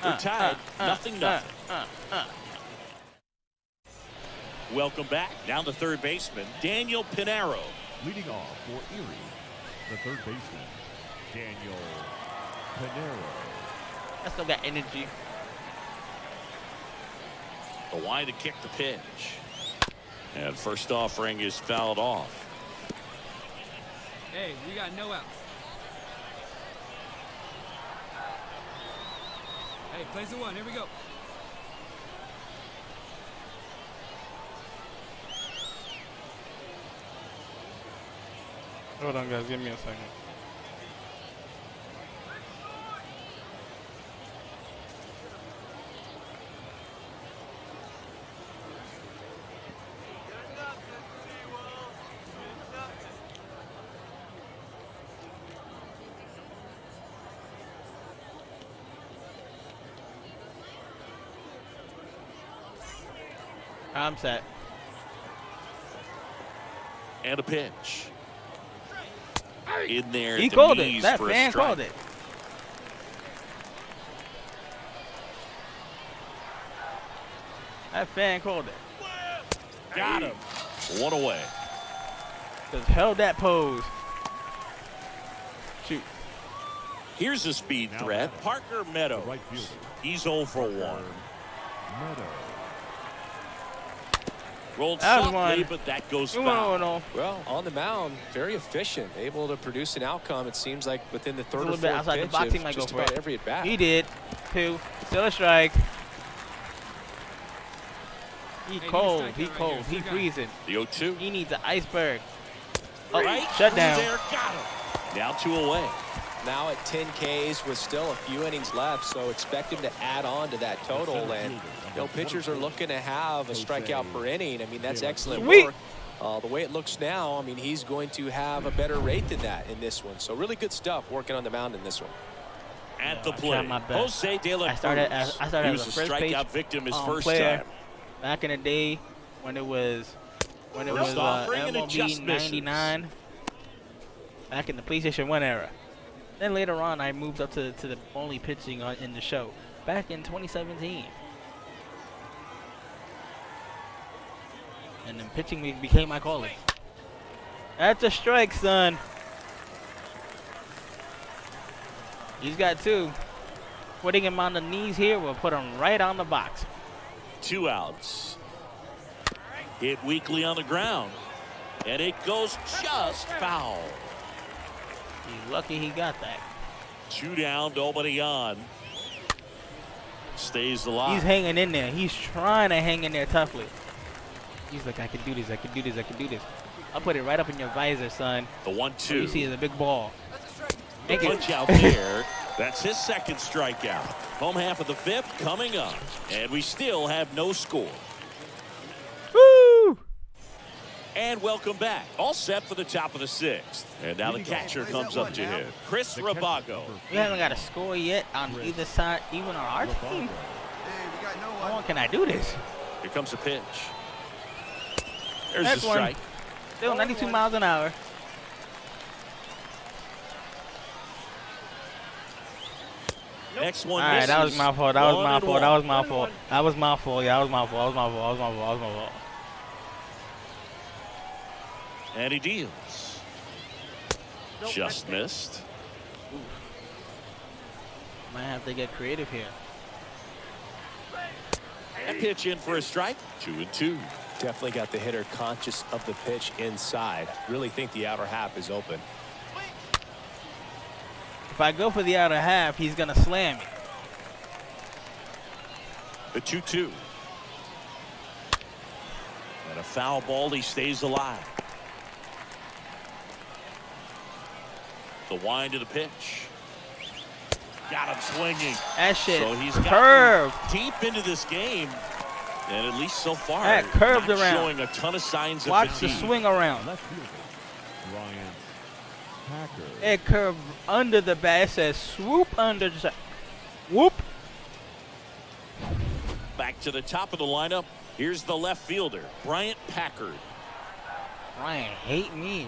[SPEAKER 14] They're tied, nothing. Welcome back. Down to third baseman, Daniel Pinero.
[SPEAKER 16] Leading off for Erie, the third baseman, Daniel Pinero.
[SPEAKER 2] I still got energy.
[SPEAKER 14] The wide to kick the pitch. And first offering is fouled off.
[SPEAKER 17] Hey, we got no outs. Hey, plays the 1. Here we go.
[SPEAKER 2] Hold on, guys. Give me a second. I'm set.
[SPEAKER 14] And a pitch. In there.
[SPEAKER 2] He
[SPEAKER 14] at the
[SPEAKER 2] called it.
[SPEAKER 14] knees
[SPEAKER 2] That
[SPEAKER 14] for a
[SPEAKER 2] fan
[SPEAKER 14] strike.
[SPEAKER 2] called it. That fan called it.
[SPEAKER 14] Got him. 1 away.
[SPEAKER 2] Just held that pose. Shoot.
[SPEAKER 14] Here's a speed threat. Parker Meadows.
[SPEAKER 16] Right fielder.
[SPEAKER 14] He's 0 for 1.
[SPEAKER 16] Meadows.
[SPEAKER 14] Rolled
[SPEAKER 2] That was
[SPEAKER 14] softly,
[SPEAKER 2] one.
[SPEAKER 14] but that goes
[SPEAKER 2] No,
[SPEAKER 14] foul.
[SPEAKER 2] no.
[SPEAKER 15] Well, on the mound, very efficient, able to produce an outcome. It seems like within the
[SPEAKER 2] A
[SPEAKER 15] third or
[SPEAKER 2] little bit
[SPEAKER 15] fourth
[SPEAKER 2] outside the
[SPEAKER 15] pitch
[SPEAKER 2] box, he
[SPEAKER 15] of
[SPEAKER 2] might go
[SPEAKER 15] just
[SPEAKER 2] for
[SPEAKER 15] about
[SPEAKER 2] it.
[SPEAKER 15] every at bat.
[SPEAKER 2] He did. 2. Still a strike. He
[SPEAKER 17] Hey,
[SPEAKER 2] cold.
[SPEAKER 17] strike
[SPEAKER 2] He
[SPEAKER 17] out right
[SPEAKER 2] cold.
[SPEAKER 17] here.
[SPEAKER 2] He
[SPEAKER 17] Strike out.
[SPEAKER 2] freezing.
[SPEAKER 14] The 0-2.
[SPEAKER 2] He needs an iceberg. Oh,
[SPEAKER 14] Right
[SPEAKER 2] shut down.
[SPEAKER 14] there, got him. Now 2 away.
[SPEAKER 15] Now at 10 Ks with still a few innings left, so expect him to add on to that total. And you know, pitchers are looking to have a strikeout per inning. I mean, that's excellent
[SPEAKER 2] Sweet.
[SPEAKER 15] work. The way it looks now, I mean, he's going to have a better rate than that in this one. So really good stuff working on the mound in this one.
[SPEAKER 14] At the
[SPEAKER 2] I
[SPEAKER 14] plate,
[SPEAKER 2] tried my best.
[SPEAKER 14] Jose De La
[SPEAKER 2] I started
[SPEAKER 14] Cruz.
[SPEAKER 2] as
[SPEAKER 14] He
[SPEAKER 2] a
[SPEAKER 14] was a
[SPEAKER 2] first base
[SPEAKER 14] strikeout victim his first
[SPEAKER 2] player
[SPEAKER 14] time.
[SPEAKER 2] back in the day when it was
[SPEAKER 14] First offering and it just
[SPEAKER 2] MLB
[SPEAKER 14] misses.
[SPEAKER 2] 99. Back in the PlayStation 1 era. Then later on, I moved up to the only pitching in the show back in 2017. And then pitching became my calling. That's a strike, son. He's got 2. Putting him on the knees here will put him right on the box.
[SPEAKER 14] 2 outs. Hit weakly on the ground. And it goes just foul.
[SPEAKER 2] He's lucky he got that.
[SPEAKER 14] 2 down, nobody on. Stays alive.
[SPEAKER 2] He's hanging in there. He's trying to hang in there toughly. He's like, I can do this, I can do this, I can do this. I'll put it right up in your visor, son.
[SPEAKER 14] The 1-2.
[SPEAKER 2] All you see is a big ball.
[SPEAKER 14] The punch out there. That's his second strikeout. Home half of the 5th coming up. And we still have no score.
[SPEAKER 2] Woo!
[SPEAKER 14] And welcome back. All set for the top of the 6th. And now the catcher comes up to hit. Chris Rabago.
[SPEAKER 2] We haven't got a score yet on either side, even on our team. How long can I do this?
[SPEAKER 14] Here comes a pitch. There's
[SPEAKER 2] That's
[SPEAKER 14] the strike.
[SPEAKER 2] Still 92 miles an hour.
[SPEAKER 14] Next one.
[SPEAKER 2] All right, that was my fault. That was my fault. That was my fault. That was my fault. Yeah, that was my fault. That was my fault. That was my fault. That was my fault.
[SPEAKER 14] And he deals. Just missed.
[SPEAKER 2] Might have to get creative here.
[SPEAKER 14] And pitch in for a strike. 2-2.
[SPEAKER 15] Definitely got the hitter conscious of the pitch inside. Really think the outer half is open.
[SPEAKER 2] If I go for the outer half, he's going to slam me.
[SPEAKER 14] The 2-2. And a foul ball. He stays alive. The wind of the pitch. Got him swinging.
[SPEAKER 2] That shit
[SPEAKER 14] so he's
[SPEAKER 2] curved
[SPEAKER 14] deep into this game. And at least so far,
[SPEAKER 2] that curved
[SPEAKER 14] not
[SPEAKER 2] around.
[SPEAKER 14] showing a ton of signs
[SPEAKER 2] Watch
[SPEAKER 14] of fatigue.
[SPEAKER 2] the swing around.
[SPEAKER 16] Left fielder, Ryan Packer.
[SPEAKER 2] It curved under the bat. It says swoop under. Just whoop.
[SPEAKER 14] Back to the top of the lineup. Here's the left fielder, Bryant Packard.
[SPEAKER 2] Ryan hate me.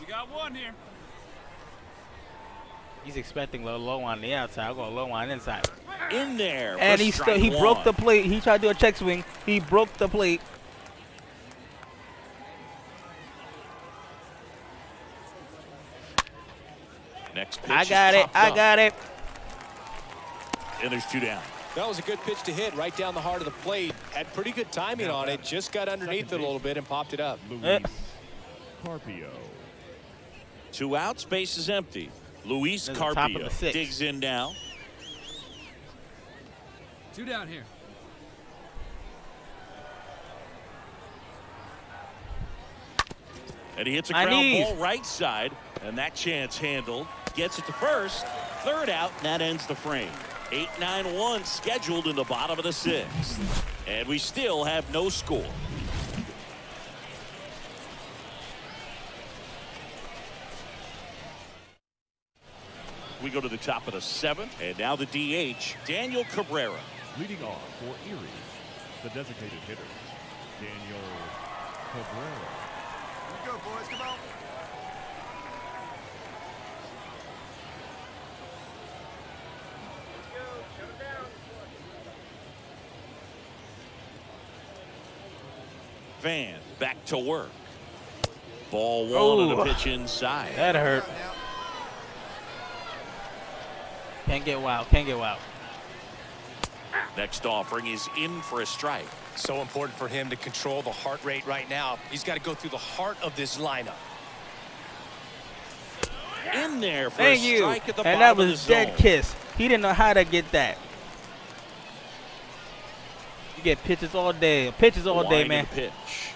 [SPEAKER 17] We got one here.
[SPEAKER 2] He's expecting low on the outside. I'll go low on the inside.
[SPEAKER 14] In there.
[SPEAKER 2] And he broke the plate. He tried to do a check swing. He broke the plate.
[SPEAKER 14] Next pitch.
[SPEAKER 2] I got it. I got it.
[SPEAKER 14] And there's 2 down.
[SPEAKER 15] That was a good pitch to hit right down the heart of the plate. Had pretty good timing on it. Just got underneath it a little bit and popped it up.
[SPEAKER 16] Luis Carpio.
[SPEAKER 14] 2 outs. Base is empty. Luis Carpio digs in now.
[SPEAKER 17] 2 down here.
[SPEAKER 14] And he hits a ground ball right side. And that chance handled. Gets it to first. 3rd out. And that ends the frame. 8-9-1 scheduled in the bottom of the 6th. And we still have no score. We go to the top of the 7th. And now the DH, Daniel Cabrera.
[SPEAKER 16] Leading off for Erie, the designated hitter, Daniel Cabrera.
[SPEAKER 3] Here we go, boys. Come on.
[SPEAKER 14] Van back to work. Ball 1 on the pitch inside.
[SPEAKER 2] That hurt. Can't get wild. Can't get wild.
[SPEAKER 14] Next offering is in for a strike.
[SPEAKER 15] So important for him to control the heart rate right now. He's got to go through the heart of this lineup.
[SPEAKER 14] In there for
[SPEAKER 2] Thank
[SPEAKER 14] a
[SPEAKER 2] you.
[SPEAKER 14] strike at the
[SPEAKER 2] And
[SPEAKER 14] bottom
[SPEAKER 2] that
[SPEAKER 14] of the
[SPEAKER 2] was dead
[SPEAKER 14] zone.
[SPEAKER 2] kiss. He didn't know how to get that. You get pitches all day. Pitches all day,
[SPEAKER 14] Wind
[SPEAKER 2] man.
[SPEAKER 14] of the pitch.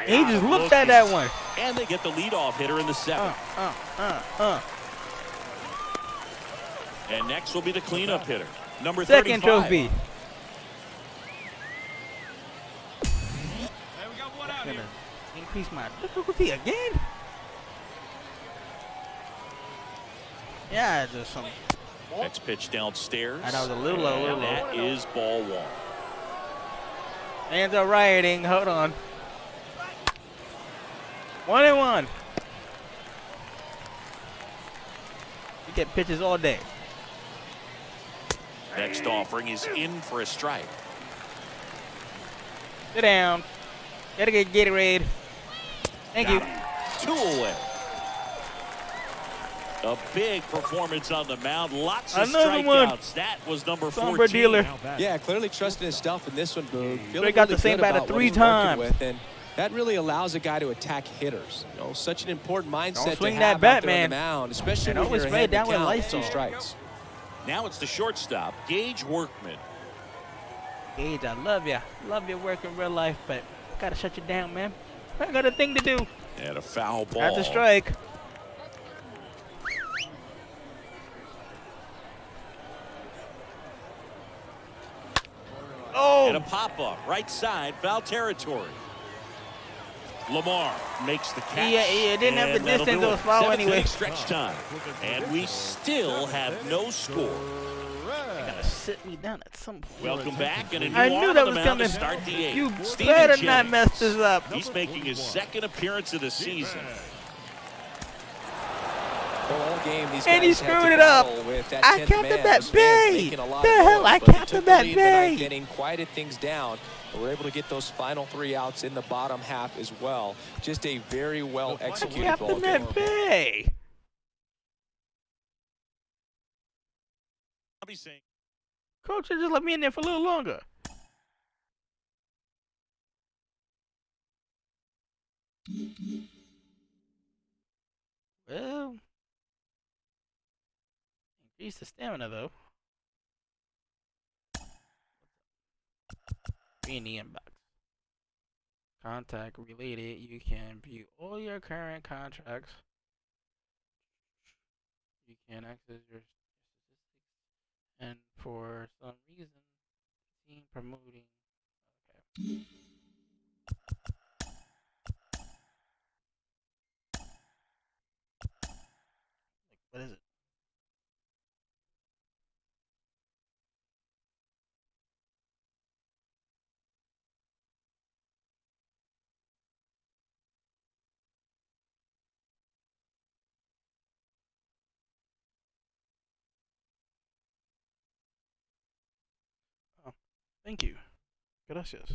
[SPEAKER 2] He just looked at that one.
[SPEAKER 14] And they get the leadoff hitter in the 7th. And next will be the cleanup hitter, number 35.
[SPEAKER 2] Second trophy.
[SPEAKER 17] Hey, we got one out here.
[SPEAKER 2] Increase my difficulty again. Yeah, just some.
[SPEAKER 14] Next pitch downstairs.
[SPEAKER 2] That was a little low,
[SPEAKER 14] And that is ball 1.
[SPEAKER 2] Hands are rioting. Hold on. 1-1. You get pitches all day.
[SPEAKER 14] Next offering is in for a strike.
[SPEAKER 2] Sit down. Gotta get Gatorade. Thank you.
[SPEAKER 14] 2 away. A big performance on the mound. Lots of
[SPEAKER 2] Another one.
[SPEAKER 14] strikeouts. That was number
[SPEAKER 2] Somber
[SPEAKER 14] 14.
[SPEAKER 2] dealer.
[SPEAKER 15] Yeah, clearly trusting his stuff in this one.
[SPEAKER 2] They got the same batter 3 times.
[SPEAKER 15] And that really allows a guy to attack hitters. You know, such an important mindset
[SPEAKER 2] Don't swing
[SPEAKER 15] to
[SPEAKER 2] that
[SPEAKER 15] have
[SPEAKER 2] bat,
[SPEAKER 15] out there on
[SPEAKER 2] man.
[SPEAKER 15] the mound, especially
[SPEAKER 2] And
[SPEAKER 15] when
[SPEAKER 2] always
[SPEAKER 15] you're
[SPEAKER 2] spray
[SPEAKER 15] ahead
[SPEAKER 2] down
[SPEAKER 15] in
[SPEAKER 2] with
[SPEAKER 15] the count,
[SPEAKER 2] Lysol.
[SPEAKER 15] 2 strikes.
[SPEAKER 14] Now it's the shortstop, Gage Workman.
[SPEAKER 2] Gage, I love ya. Love your work in real life, but gotta shut you down, man. I got a thing to do.
[SPEAKER 14] And a foul ball.
[SPEAKER 2] That's a strike.
[SPEAKER 14] And a pop-up, right side, foul territory. Lamar makes the catch.
[SPEAKER 2] Yeah, it didn't have the
[SPEAKER 14] and that'll
[SPEAKER 2] distance
[SPEAKER 14] do
[SPEAKER 2] to
[SPEAKER 14] it.
[SPEAKER 2] foul
[SPEAKER 14] 7th
[SPEAKER 2] anyway.
[SPEAKER 14] inning stretch time. And we still have no score.
[SPEAKER 2] They gotta sit me down at some point.
[SPEAKER 14] Welcome back, and a new
[SPEAKER 2] I knew
[SPEAKER 14] arm
[SPEAKER 2] that
[SPEAKER 14] on the
[SPEAKER 2] was
[SPEAKER 14] mound
[SPEAKER 2] coming.
[SPEAKER 14] to start the 8th.
[SPEAKER 2] You
[SPEAKER 14] Steven
[SPEAKER 2] better not
[SPEAKER 14] Jennings.
[SPEAKER 2] mess this up.
[SPEAKER 14] He's making his 2nd appearance of the season.
[SPEAKER 15] All game, these
[SPEAKER 2] And he
[SPEAKER 15] guys had to
[SPEAKER 2] screwed it up.
[SPEAKER 15] battle with that
[SPEAKER 2] I
[SPEAKER 15] 10th
[SPEAKER 2] kept
[SPEAKER 15] man.
[SPEAKER 2] him at
[SPEAKER 15] Those fans
[SPEAKER 2] bay.
[SPEAKER 15] making a lot
[SPEAKER 2] The
[SPEAKER 15] of
[SPEAKER 2] hell,
[SPEAKER 15] noise,
[SPEAKER 2] I
[SPEAKER 15] but they
[SPEAKER 2] kept
[SPEAKER 15] took
[SPEAKER 2] him
[SPEAKER 15] the
[SPEAKER 2] at
[SPEAKER 15] lead in the 9th
[SPEAKER 2] bay.
[SPEAKER 15] inning, quieted things down, and were able to get those final 3 outs in the bottom half as well. Just a very well executed
[SPEAKER 2] kept
[SPEAKER 15] ball
[SPEAKER 2] him
[SPEAKER 15] game.
[SPEAKER 2] at bay.
[SPEAKER 14] I'll be saying.
[SPEAKER 2] Coach, just let me in there for a little longer. Well, increase the stamina though. Be in the inbox. Contact related. You can view all your current contracts. You can access your statistics, and for some reason, team promoting. Okay. What is it? Oh, thank you. Gracias.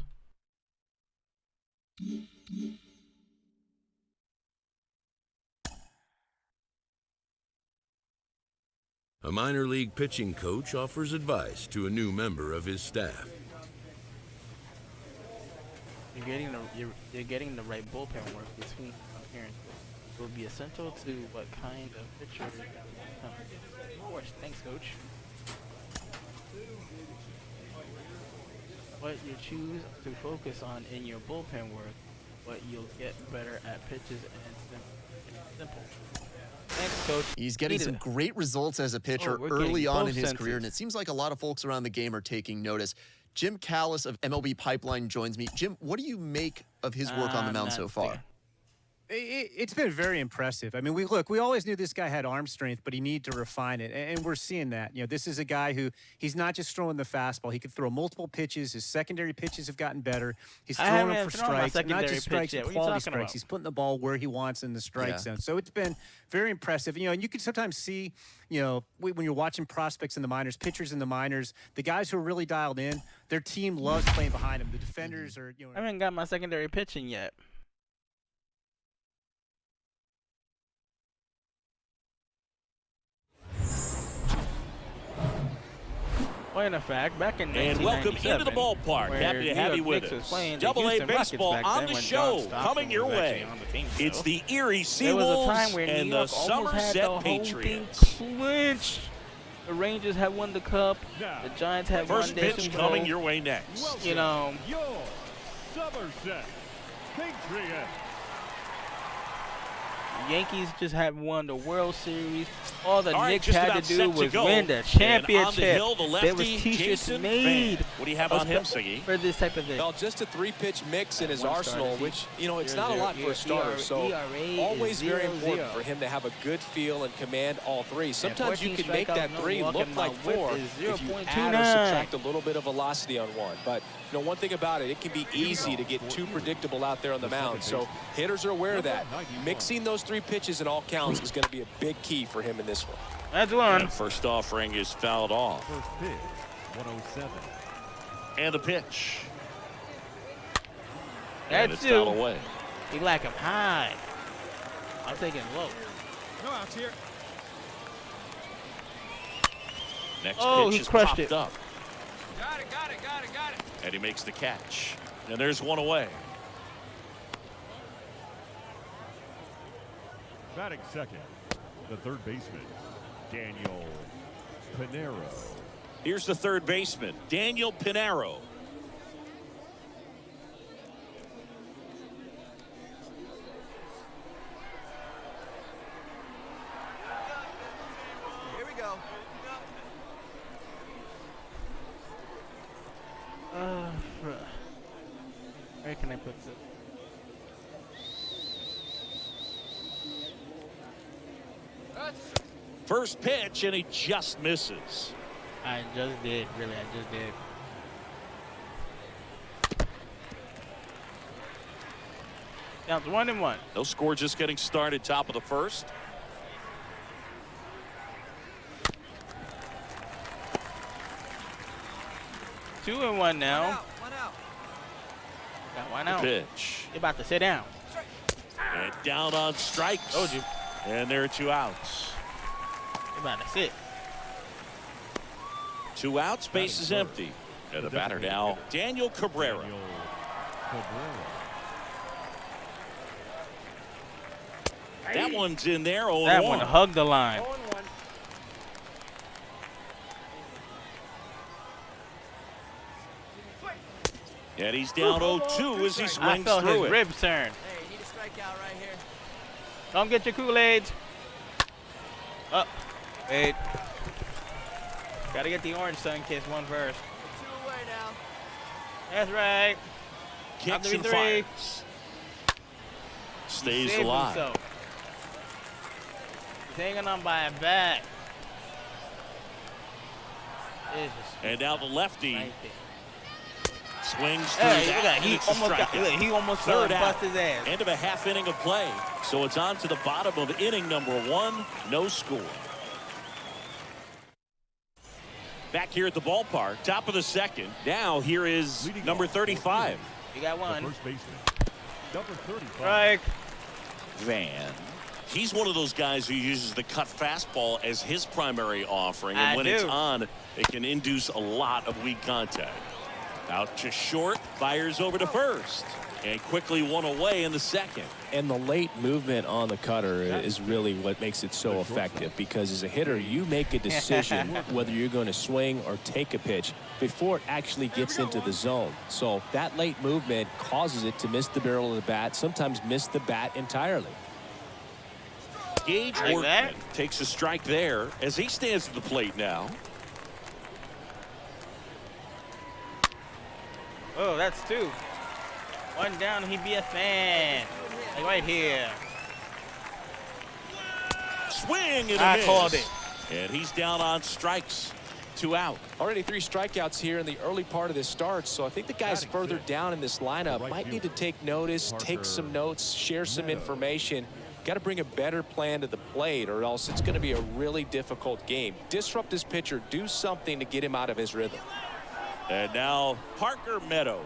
[SPEAKER 7] A minor league pitching coach offers advice to a new member of his staff.
[SPEAKER 2] You're getting the right bullpen work between appearances. It will be essential to what kind of pitcher you become. Of course, thanks, coach. What you choose to focus on in your bullpen work, what you'll get better at pitches and simple. Thanks, coach.
[SPEAKER 5] He's getting some great results as a pitcher early on in his career, and it seems like a lot of folks around the game are taking notice. Jim Callis of MLB Pipeline joins me. Jim, what do you make of his work on the mound so far?
[SPEAKER 12] It's been very impressive. I mean, we always knew this guy had arm strength, but he needed to refine it, and we're seeing that. You know, this is a guy who he's not just throwing the fastball. He can throw multiple pitches. His secondary pitches have gotten better. He's throwing them for strikes, not just strikes, but quality strikes. He's putting the ball where he wants in the strike zone. So it's been very impressive. You know, and you can sometimes see, you know, when you're watching prospects in the minors, pitchers in the minors, the guys who are really dialed in, their team loves playing behind them. The defenders are, you know.
[SPEAKER 2] I haven't got my secondary pitching yet. In effect, back in
[SPEAKER 14] and welcome into the ballpark. Happy to have you with us. Double-A baseball on the show, coming your way. It's the Erie Seawolves and the Somerset Patriots.
[SPEAKER 2] Clinched. The Rangers have won the Cup. The Giants have won.
[SPEAKER 14] First pitch coming your way next.
[SPEAKER 16] Welcome,
[SPEAKER 2] you know,
[SPEAKER 16] your Somerset Patriots.
[SPEAKER 2] Yankees just have won the World Series. All the
[SPEAKER 14] All
[SPEAKER 2] Knicks
[SPEAKER 14] right,
[SPEAKER 2] had to do was win the championship.
[SPEAKER 14] And on the hill, the lefty,
[SPEAKER 2] there was t-shirts
[SPEAKER 14] Jason
[SPEAKER 2] made.
[SPEAKER 14] Van. What do you have on him, Siggy?
[SPEAKER 2] For this type of thing.
[SPEAKER 15] Well, just a 3-pitch mix in his arsenal, which, you know, it's not a lot for a starter. So always very important for him to have a good feel and command all three. Sometimes you can make that 3 look like 4 if you add or subtract a little bit of velocity on one. But, you know, one thing about it, it can be easy to get too predictable out there on the mound. So hitters are aware of that. Mixing those 3 pitches in all counts is going to be a big key for him in this one.
[SPEAKER 2] That's one.
[SPEAKER 14] And first offering is fouled off.
[SPEAKER 16] First pitch, 107.
[SPEAKER 14] And the pitch.
[SPEAKER 2] That's
[SPEAKER 14] and it's fouled away.
[SPEAKER 2] You like him high. I'm taking low.
[SPEAKER 3] No outs here.
[SPEAKER 14] Next
[SPEAKER 2] Oh,
[SPEAKER 14] pitch
[SPEAKER 2] he
[SPEAKER 14] is
[SPEAKER 2] crushed
[SPEAKER 14] popped
[SPEAKER 2] it.
[SPEAKER 14] up.
[SPEAKER 3] Got it.
[SPEAKER 14] And he makes the catch. And there's one away.
[SPEAKER 16] Batting second, the third baseman, Daniel Pinero.
[SPEAKER 14] Here's the third baseman, Daniel Pinero.
[SPEAKER 3] Here we go.
[SPEAKER 2] Where can I put this?
[SPEAKER 14] First pitch, and he just misses.
[SPEAKER 2] I just did, really, I just did. Now it's 1-1.
[SPEAKER 14] No score, just getting started, top of the first.
[SPEAKER 2] Two and one now.
[SPEAKER 17] One out.
[SPEAKER 2] Got one out.
[SPEAKER 14] Pitch.
[SPEAKER 2] You're about to sit down.
[SPEAKER 14] And down on strikes.
[SPEAKER 2] Told you.
[SPEAKER 14] And there are 2 outs.
[SPEAKER 2] You're about to sit.
[SPEAKER 14] 2 outs, base is empty. And the batter now, Daniel Cabrera. That one's in there, 0-1.
[SPEAKER 2] That one hugged the line.
[SPEAKER 14] And he's down 0-2 as he swings
[SPEAKER 2] I felt
[SPEAKER 14] through
[SPEAKER 2] his
[SPEAKER 14] it.
[SPEAKER 2] ribs turn.
[SPEAKER 17] Hey, you need a strikeout right here.
[SPEAKER 2] Come get your Kool-Aids. Up. Wait. Gotta get the orange sun-kissed one first.
[SPEAKER 17] 2 away now.
[SPEAKER 2] That's right.
[SPEAKER 14] Kicks and
[SPEAKER 2] 3-3.
[SPEAKER 14] fires. Stays alive.
[SPEAKER 2] Himself. He's hanging on by a bat.
[SPEAKER 14] And now the lefty
[SPEAKER 2] Right
[SPEAKER 14] swings through
[SPEAKER 2] hey,
[SPEAKER 14] that.
[SPEAKER 2] look at,
[SPEAKER 14] And it's a strikeout.
[SPEAKER 2] he almost fell
[SPEAKER 14] Third
[SPEAKER 2] and
[SPEAKER 14] out.
[SPEAKER 2] bust his ass.
[SPEAKER 14] End of a half inning of play. So it's on to the bottom of inning number 1. No score. Back here at the ballpark, top of the second. Now here is number 35.
[SPEAKER 2] You got one.
[SPEAKER 16] First baseman, number 35.
[SPEAKER 2] Strike.
[SPEAKER 14] Van. He's one of those guys who uses the cut fastball as his primary offering. And when it's on, it can induce a lot of weak contact. Out to short, fires over to first. And quickly one away in the second.
[SPEAKER 15] And the late movement on the cutter is really what makes it so effective, because as a hitter, you make a decision whether you're going to swing or take a pitch before it actually gets into the zone. So that late movement causes it to miss the barrel of the bat, sometimes miss the bat entirely.
[SPEAKER 14] Gage Workman takes a strike there as he stands at the plate now.
[SPEAKER 2] Oh, that's 2. One down, he'd be a fan. Like right here.
[SPEAKER 14] Swing and a
[SPEAKER 2] I
[SPEAKER 14] miss.
[SPEAKER 2] called it.
[SPEAKER 14] And he's down on strikes. 2 out.
[SPEAKER 15] Already 3 strikeouts here in the early part of this start, so I think the guys further down in this lineup might need to take notice, take some notes, share some information. Got to bring a better plan to the plate, or else it's going to be a really difficult game. Disrupt this pitcher, do something to get him out of his rhythm.
[SPEAKER 14] And now Parker Meadows.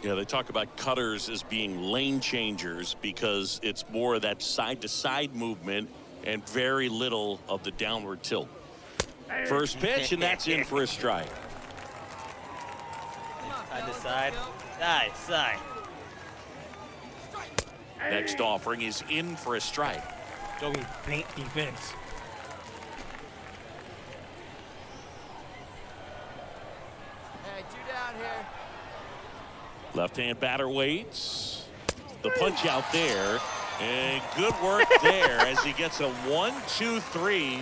[SPEAKER 14] Yeah, they talk about cutters as being lane changers because it's more of that side-to-side movement and very little of the downward tilt. First pitch, and that's in for a strike.
[SPEAKER 2] Side to side. Side, side.
[SPEAKER 14] Next offering is in for a strike.
[SPEAKER 2] Going paint defense.
[SPEAKER 17] Hey, 2 down here.
[SPEAKER 14] Left-hand batter waits. The punch out there. And good work there as he gets a 1-2-3.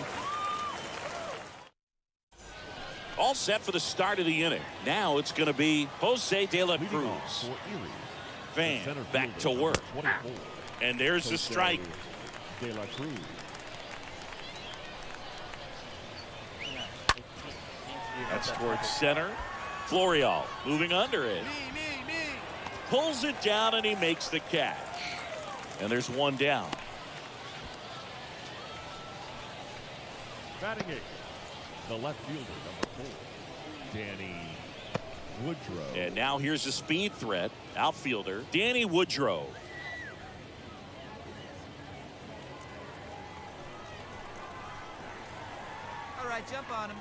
[SPEAKER 14] All set for the start of the inning. Now it's going to be Jose De La Cruz. Van back to work. And there's the strike.
[SPEAKER 16] De La Cruz.
[SPEAKER 14] That's towards center. Florial moving under it. Pulls it down and he makes the catch. And there's one down.
[SPEAKER 16] Batting 8, the left fielder, number 4, Danny Woodrow.
[SPEAKER 14] And now here's a speed threat. Outfielder Danny Woodrow.
[SPEAKER 17] All right, jump on him.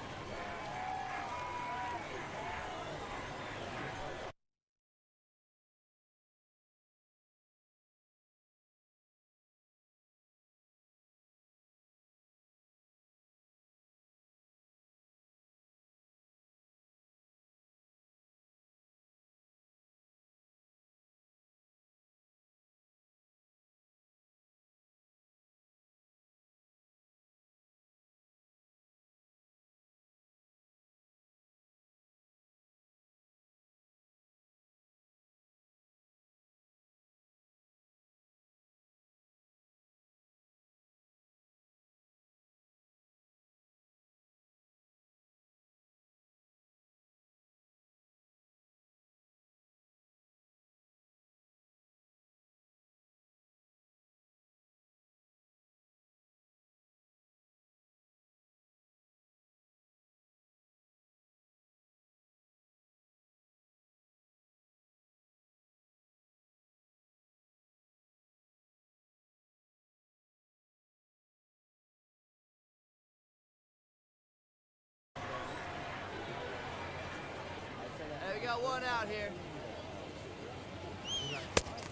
[SPEAKER 18] got one out here.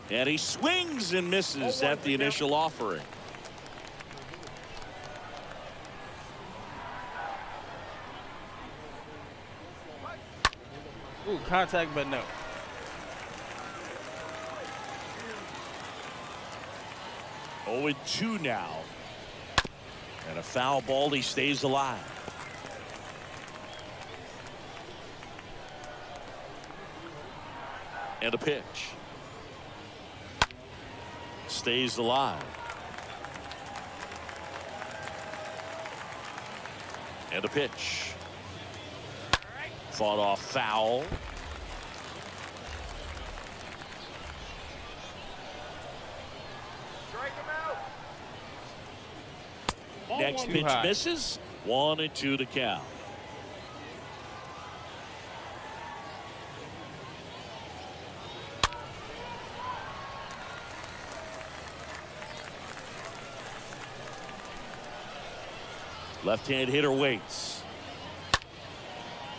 [SPEAKER 14] And he swings and misses at the initial offering.
[SPEAKER 2] Ooh, contact, but no.
[SPEAKER 14] Oh, and 2 now. And a foul ball, he stays alive. And a pitch. Stays alive. And a pitch. Fought off foul.
[SPEAKER 3] Strike him out.
[SPEAKER 14] Next pitch misses. 1-2 to count. Left-hand hitter waits.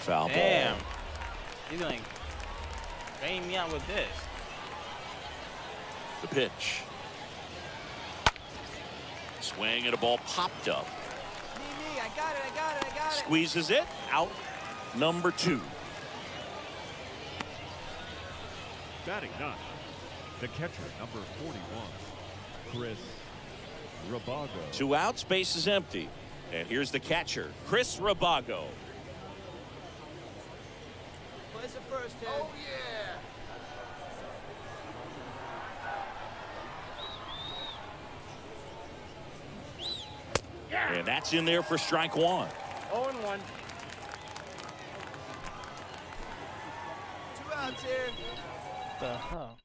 [SPEAKER 14] Foul ball.
[SPEAKER 2] Damn. He's gonna bang me out with this.
[SPEAKER 14] The pitch. Swing and a ball popped up.
[SPEAKER 18] Me, I got it.
[SPEAKER 14] Squeezes it out. Number 2.
[SPEAKER 16] Batting 9, the catcher, number 41, Chris Rabago.
[SPEAKER 14] 2 outs, base is empty. And here's the catcher, Chris Rabago.
[SPEAKER 18] Place it first, Ted. Oh, yeah.
[SPEAKER 14] And that's in there for strike 1.
[SPEAKER 13] 0-1.
[SPEAKER 18] 2 outs here.
[SPEAKER 2] The hell?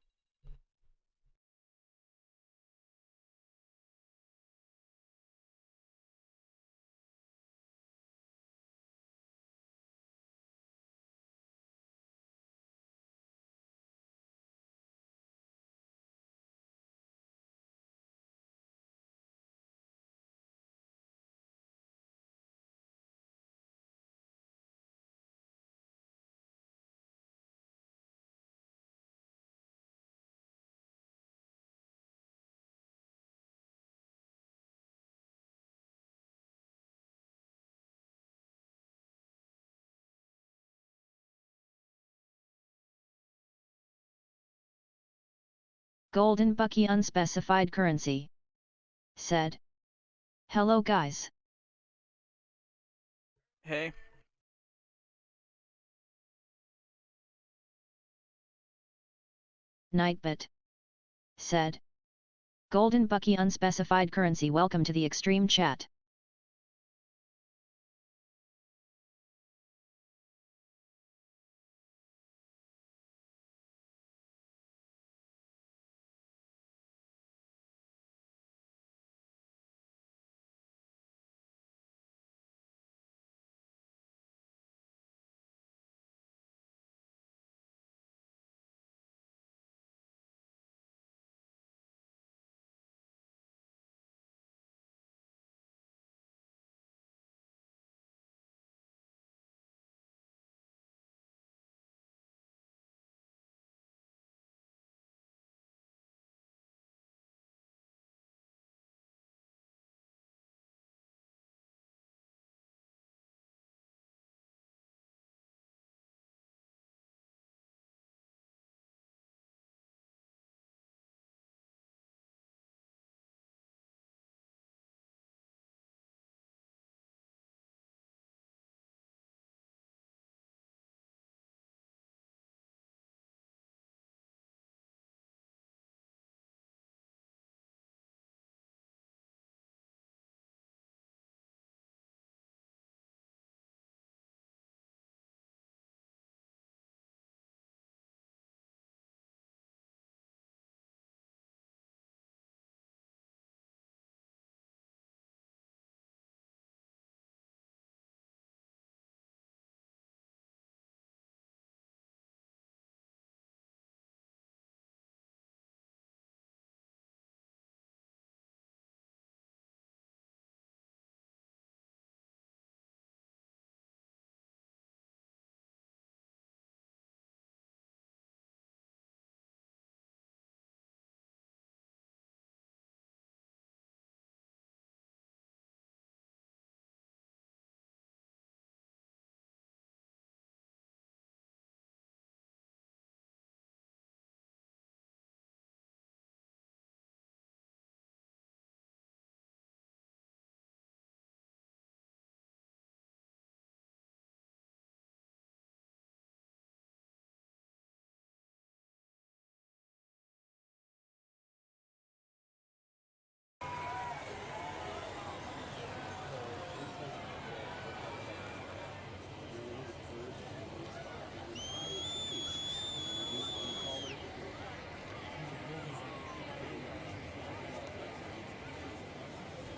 [SPEAKER 4] Golden Bucky unspecified currency said, "Hello guys.
[SPEAKER 2] Hey.
[SPEAKER 4] Nightbit said, Golden Bucky unspecified currency, welcome to the extreme chat.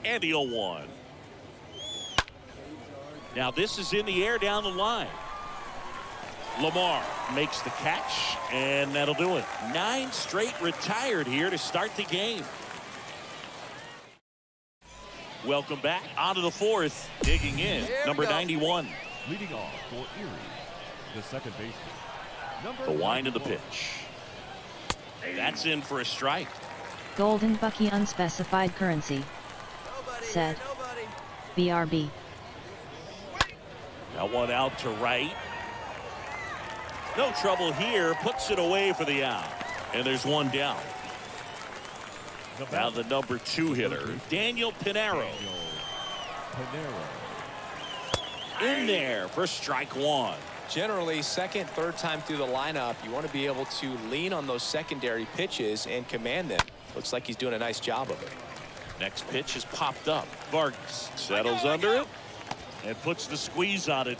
[SPEAKER 14] And the 0-1. Now this is in the air down the line. Lamar makes the catch, and that'll do it. 9 straight retired here to start the game. Welcome back. On to the 4th. Digging in, number 91.
[SPEAKER 16] Leading off for Erie, the second baseman.
[SPEAKER 14] The wind of the pitch. That's in for a strike.
[SPEAKER 4] Golden Bucky unspecified currency. Said. BRB.
[SPEAKER 14] That one out to right. No trouble here. Puts it away for the out. And there's one down. Now the number 2 hitter, Daniel Pinero. In there for strike 1.
[SPEAKER 15] Generally, second, third time through the lineup, you want to be able to lean on those secondary pitches and command them. Looks like he's doing a nice job of it.
[SPEAKER 14] Next pitch is popped up. Vargas settles under it and puts the squeeze on it.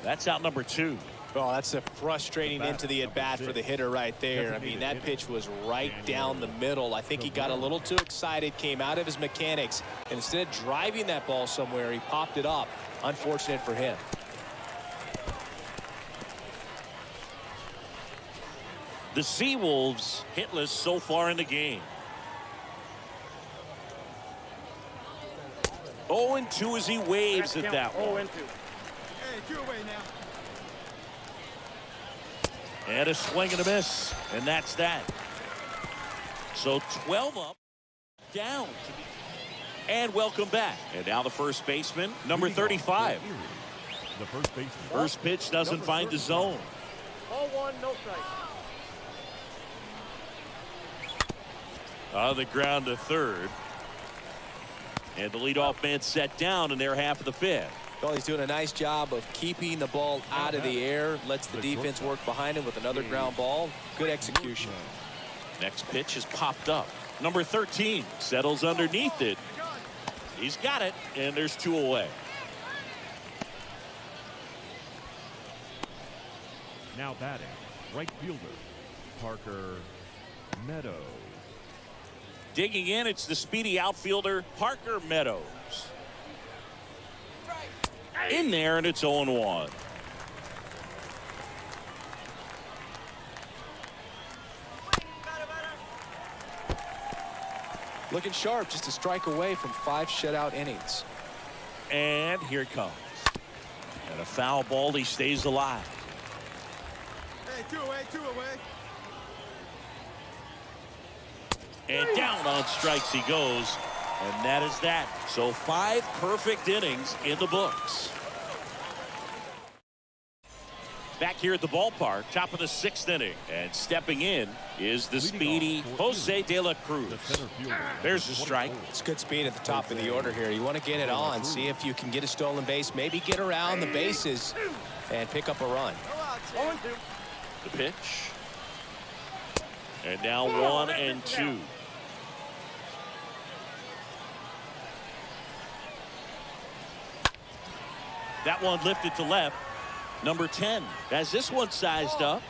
[SPEAKER 14] That's out number 2.
[SPEAKER 15] Well, that's a frustrating into the at-bat for the hitter right there. I mean, that pitch was right down the middle. I think he got a little too excited, came out of his mechanics, and instead of driving that ball somewhere, he popped it up. Unfortunate for him.
[SPEAKER 14] The Seawolves hitless so far in the game. 0-2 as he waves at that one.
[SPEAKER 3] Hey, 2 away now.
[SPEAKER 14] And a swing and a miss, and that's that. So 12 up, down. And welcome back. And now the first baseman, number 35.
[SPEAKER 16] The first baseman.
[SPEAKER 14] First pitch doesn't find the zone.
[SPEAKER 3] Ball 1, no strike.
[SPEAKER 14] On the ground to third. And the leadoff man set down in their half of the 5th.
[SPEAKER 15] Well, he's doing a nice job of keeping the ball out of the air. Lets the defense work behind him with another ground ball. Good execution.
[SPEAKER 14] Next pitch is popped up. Number 13 settles underneath it. He's got it, and there's 2 away.
[SPEAKER 16] Now batting, right fielder, Parker Meadows.
[SPEAKER 14] Digging in, it's the speedy outfielder, Parker Meadows. In there, and it's 0-1.
[SPEAKER 15] Looking sharp, just a strike away from 5 shutout innings.
[SPEAKER 14] And here it comes. And a foul ball, he stays alive.
[SPEAKER 3] Hey, 2 away, 2 away.
[SPEAKER 14] And down on strikes he goes. And that is that. So 5 perfect innings in the books. Back here at the ballpark, top of the 6th inning. And stepping in is the speedy Jose De La Cruz. There's the strike.
[SPEAKER 15] It's good speed at the top of the order here. You want to get it on, see if you can get a stolen base, maybe get around the bases and pick up a run.
[SPEAKER 14] The pitch. And now 1-2. That one lifted to left. Number 10 has this one sized up.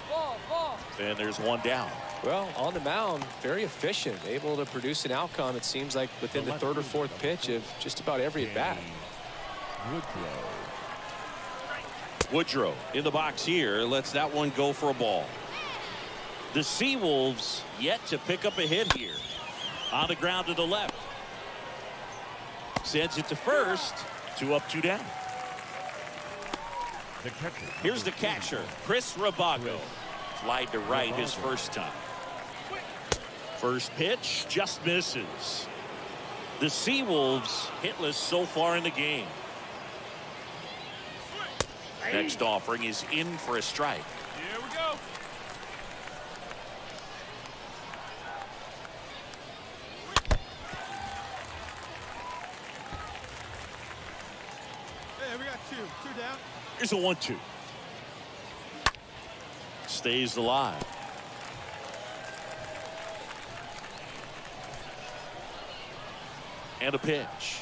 [SPEAKER 14] And there's one down.
[SPEAKER 15] Well, on the mound, very efficient, able to produce an outcome, it seems like, within the 3rd or 4th pitch of just about every at-bat.
[SPEAKER 14] Woodrow in the box here lets that one go for a ball. The Seawolves yet to pick up a hit here. On the ground to the left. Sends it to first. 2 up, 2 down. Here's the catcher, Chris Rabago. Flied to right his first time. First pitch just misses. The Seawolves hitless so far in the game. Next offering is in for a strike.
[SPEAKER 3] Here we go. Hey, we got 2 down.
[SPEAKER 14] Here's a 1-2. Stays alive. And a pitch.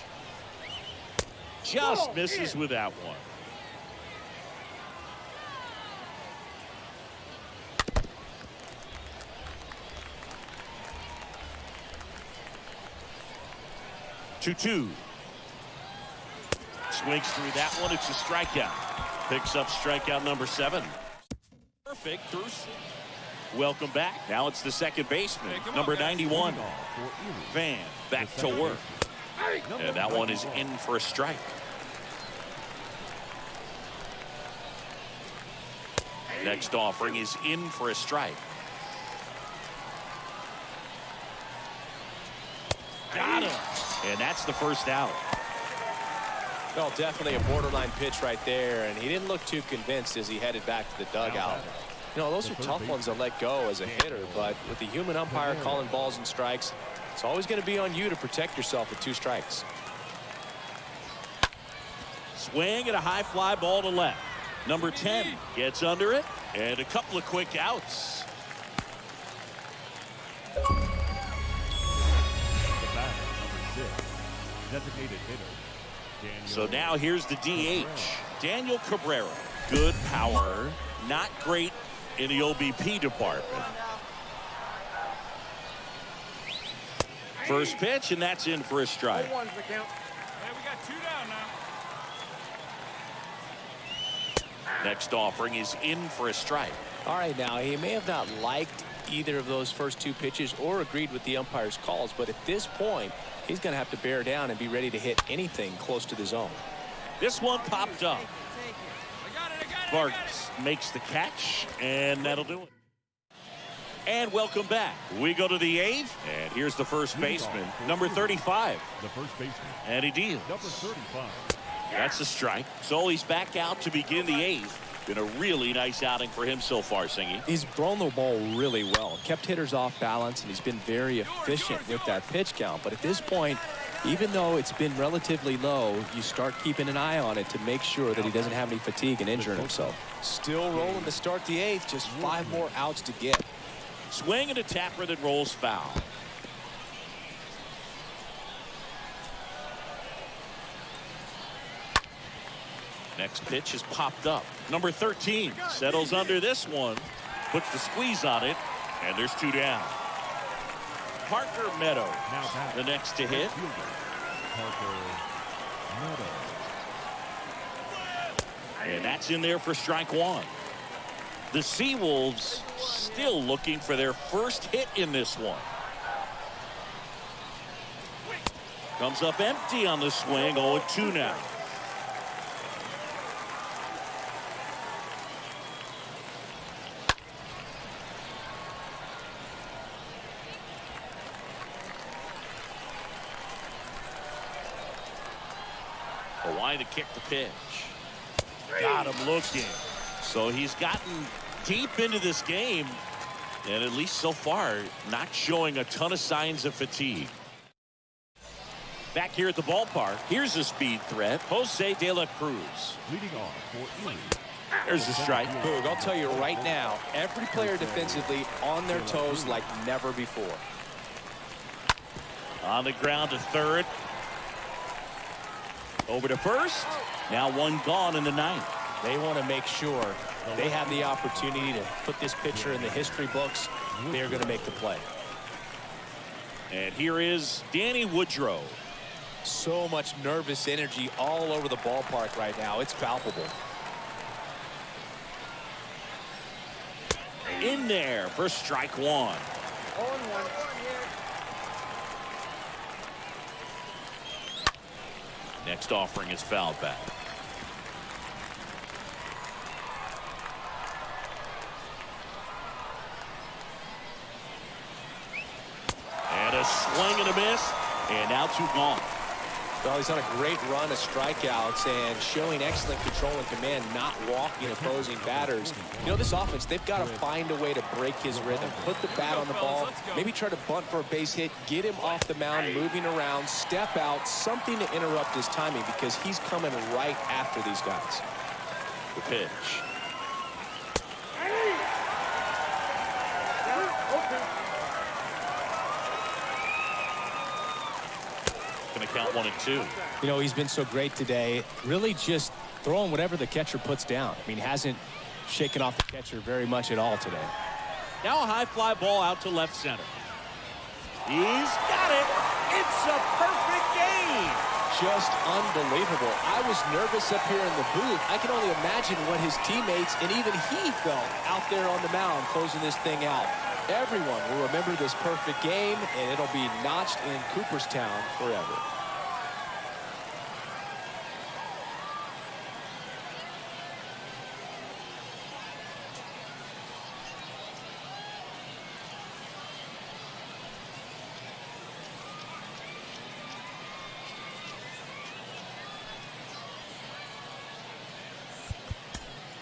[SPEAKER 14] Just misses with that one. 2-2. Swings through that one. It's a strikeout. Picks up strikeout number 7. Perfect. Bruce. Welcome back. Now it's the second baseman, number 91. Van back to work. And that one is in for a strike. Next offering is in for a strike. Got him. And that's the first out.
[SPEAKER 15] Well, definitely a borderline pitch right there, and he didn't look too convinced as he headed back to the dugout. You know, those are tough ones to let go as a hitter, but with the human umpire calling balls and strikes, it's always going to be on you to protect yourself with 2 strikes.
[SPEAKER 14] Swing and a high fly ball to left. Number 10 gets under it, and a couple of quick outs.
[SPEAKER 16] The batter, number 6, designated hitter.
[SPEAKER 14] So now here's the DH, Daniel Cabrera. Good power, not great in the OBP department. First pitch, and that's in for a strike.
[SPEAKER 17] Hey, we got 2 down now.
[SPEAKER 14] Next offering is in for a strike.
[SPEAKER 15] All right, now he may have not liked either of those first 2 pitches or agreed with the umpire's calls, but at this point, he's going to have to bear down and be ready to hit anything close to the zone.
[SPEAKER 14] This one popped up. Vargas makes the catch, and that'll do it. And welcome back. We go to the 8th, and here's the first baseman, number 35.
[SPEAKER 16] The first baseman.
[SPEAKER 14] And he deals.
[SPEAKER 16] Number 35.
[SPEAKER 14] That's a strike. So he's back out to begin the 8th. Been a really nice outing for him so far, Singy.
[SPEAKER 15] He's thrown the ball really well, kept hitters off balance, and he's been very efficient with that pitch count. But at this point, even though it's been relatively low, you start keeping an eye on it to make sure that he doesn't have any fatigue and injuring himself. Still rolling to start the 8th, just 5 more outs to get.
[SPEAKER 14] Swing and a tapper that rolls foul. Next pitch is popped up. Number 13 settles under this one, puts the squeeze on it, and there's 2 down. Parker Meadows, the next to hit. And that's in there for strike 1. The Seawolves still looking for their first hit in this one. Comes up empty on the swing, 0-2 now. Line to kick the pitch. Got him looking. So he's gotten deep into this game, and at least so far, not showing a ton of signs of fatigue. Back here at the ballpark, here's a speed threat, Jose De La Cruz.
[SPEAKER 16] Leading off for Erie.
[SPEAKER 14] There's a strike.
[SPEAKER 15] Boog, I'll tell you right now, every player defensively on their toes like never before.
[SPEAKER 14] On the ground to third. Over to first. Now 1 gone in the 9th.
[SPEAKER 15] They want to make sure they have the opportunity to put this pitcher in the history books. They're going to make the play.
[SPEAKER 14] And here is Danny Woodrow.
[SPEAKER 15] So much nervous energy all over the ballpark right now. It's palpable.
[SPEAKER 14] In there for strike 1. Next offering is fouled back. And a swing and a miss, and now 2 gone.
[SPEAKER 15] Well, he's on a great run of strikeouts and showing excellent control and command, not walking opposing batters. You know, this offense, they've got to find a way to break his rhythm, put the bat on the ball, maybe try to bunt for a base hit, get him off the mound, moving around, step out, something to interrupt his timing because he's coming right after these guys.
[SPEAKER 14] The pitch. Going to count 1 and 2.
[SPEAKER 15] You know, he's been so great today, really just throwing whatever the catcher puts down. I mean, hasn't shaken off the catcher very much at all today.
[SPEAKER 14] Now a high fly ball out to left center. He's got it. It's a perfect game.
[SPEAKER 15] just unbelievable. I was nervous up here in the booth. I can only imagine what his teammates and even he felt out there on the mound closing this thing out. Everyone will remember this perfect game, and it'll be notched in Cooperstown forever.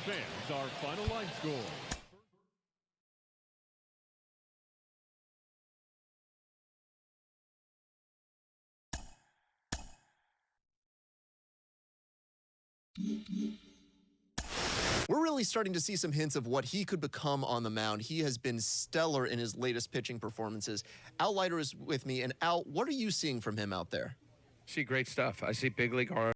[SPEAKER 16] Fans, our final line score.
[SPEAKER 5] We're really starting to see some hints of what he could become on the mound. He has been stellar in his latest pitching performances. Al Leiter is with me. And Al, what are you seeing from him out there?
[SPEAKER 19] See great stuff. I see big league arm.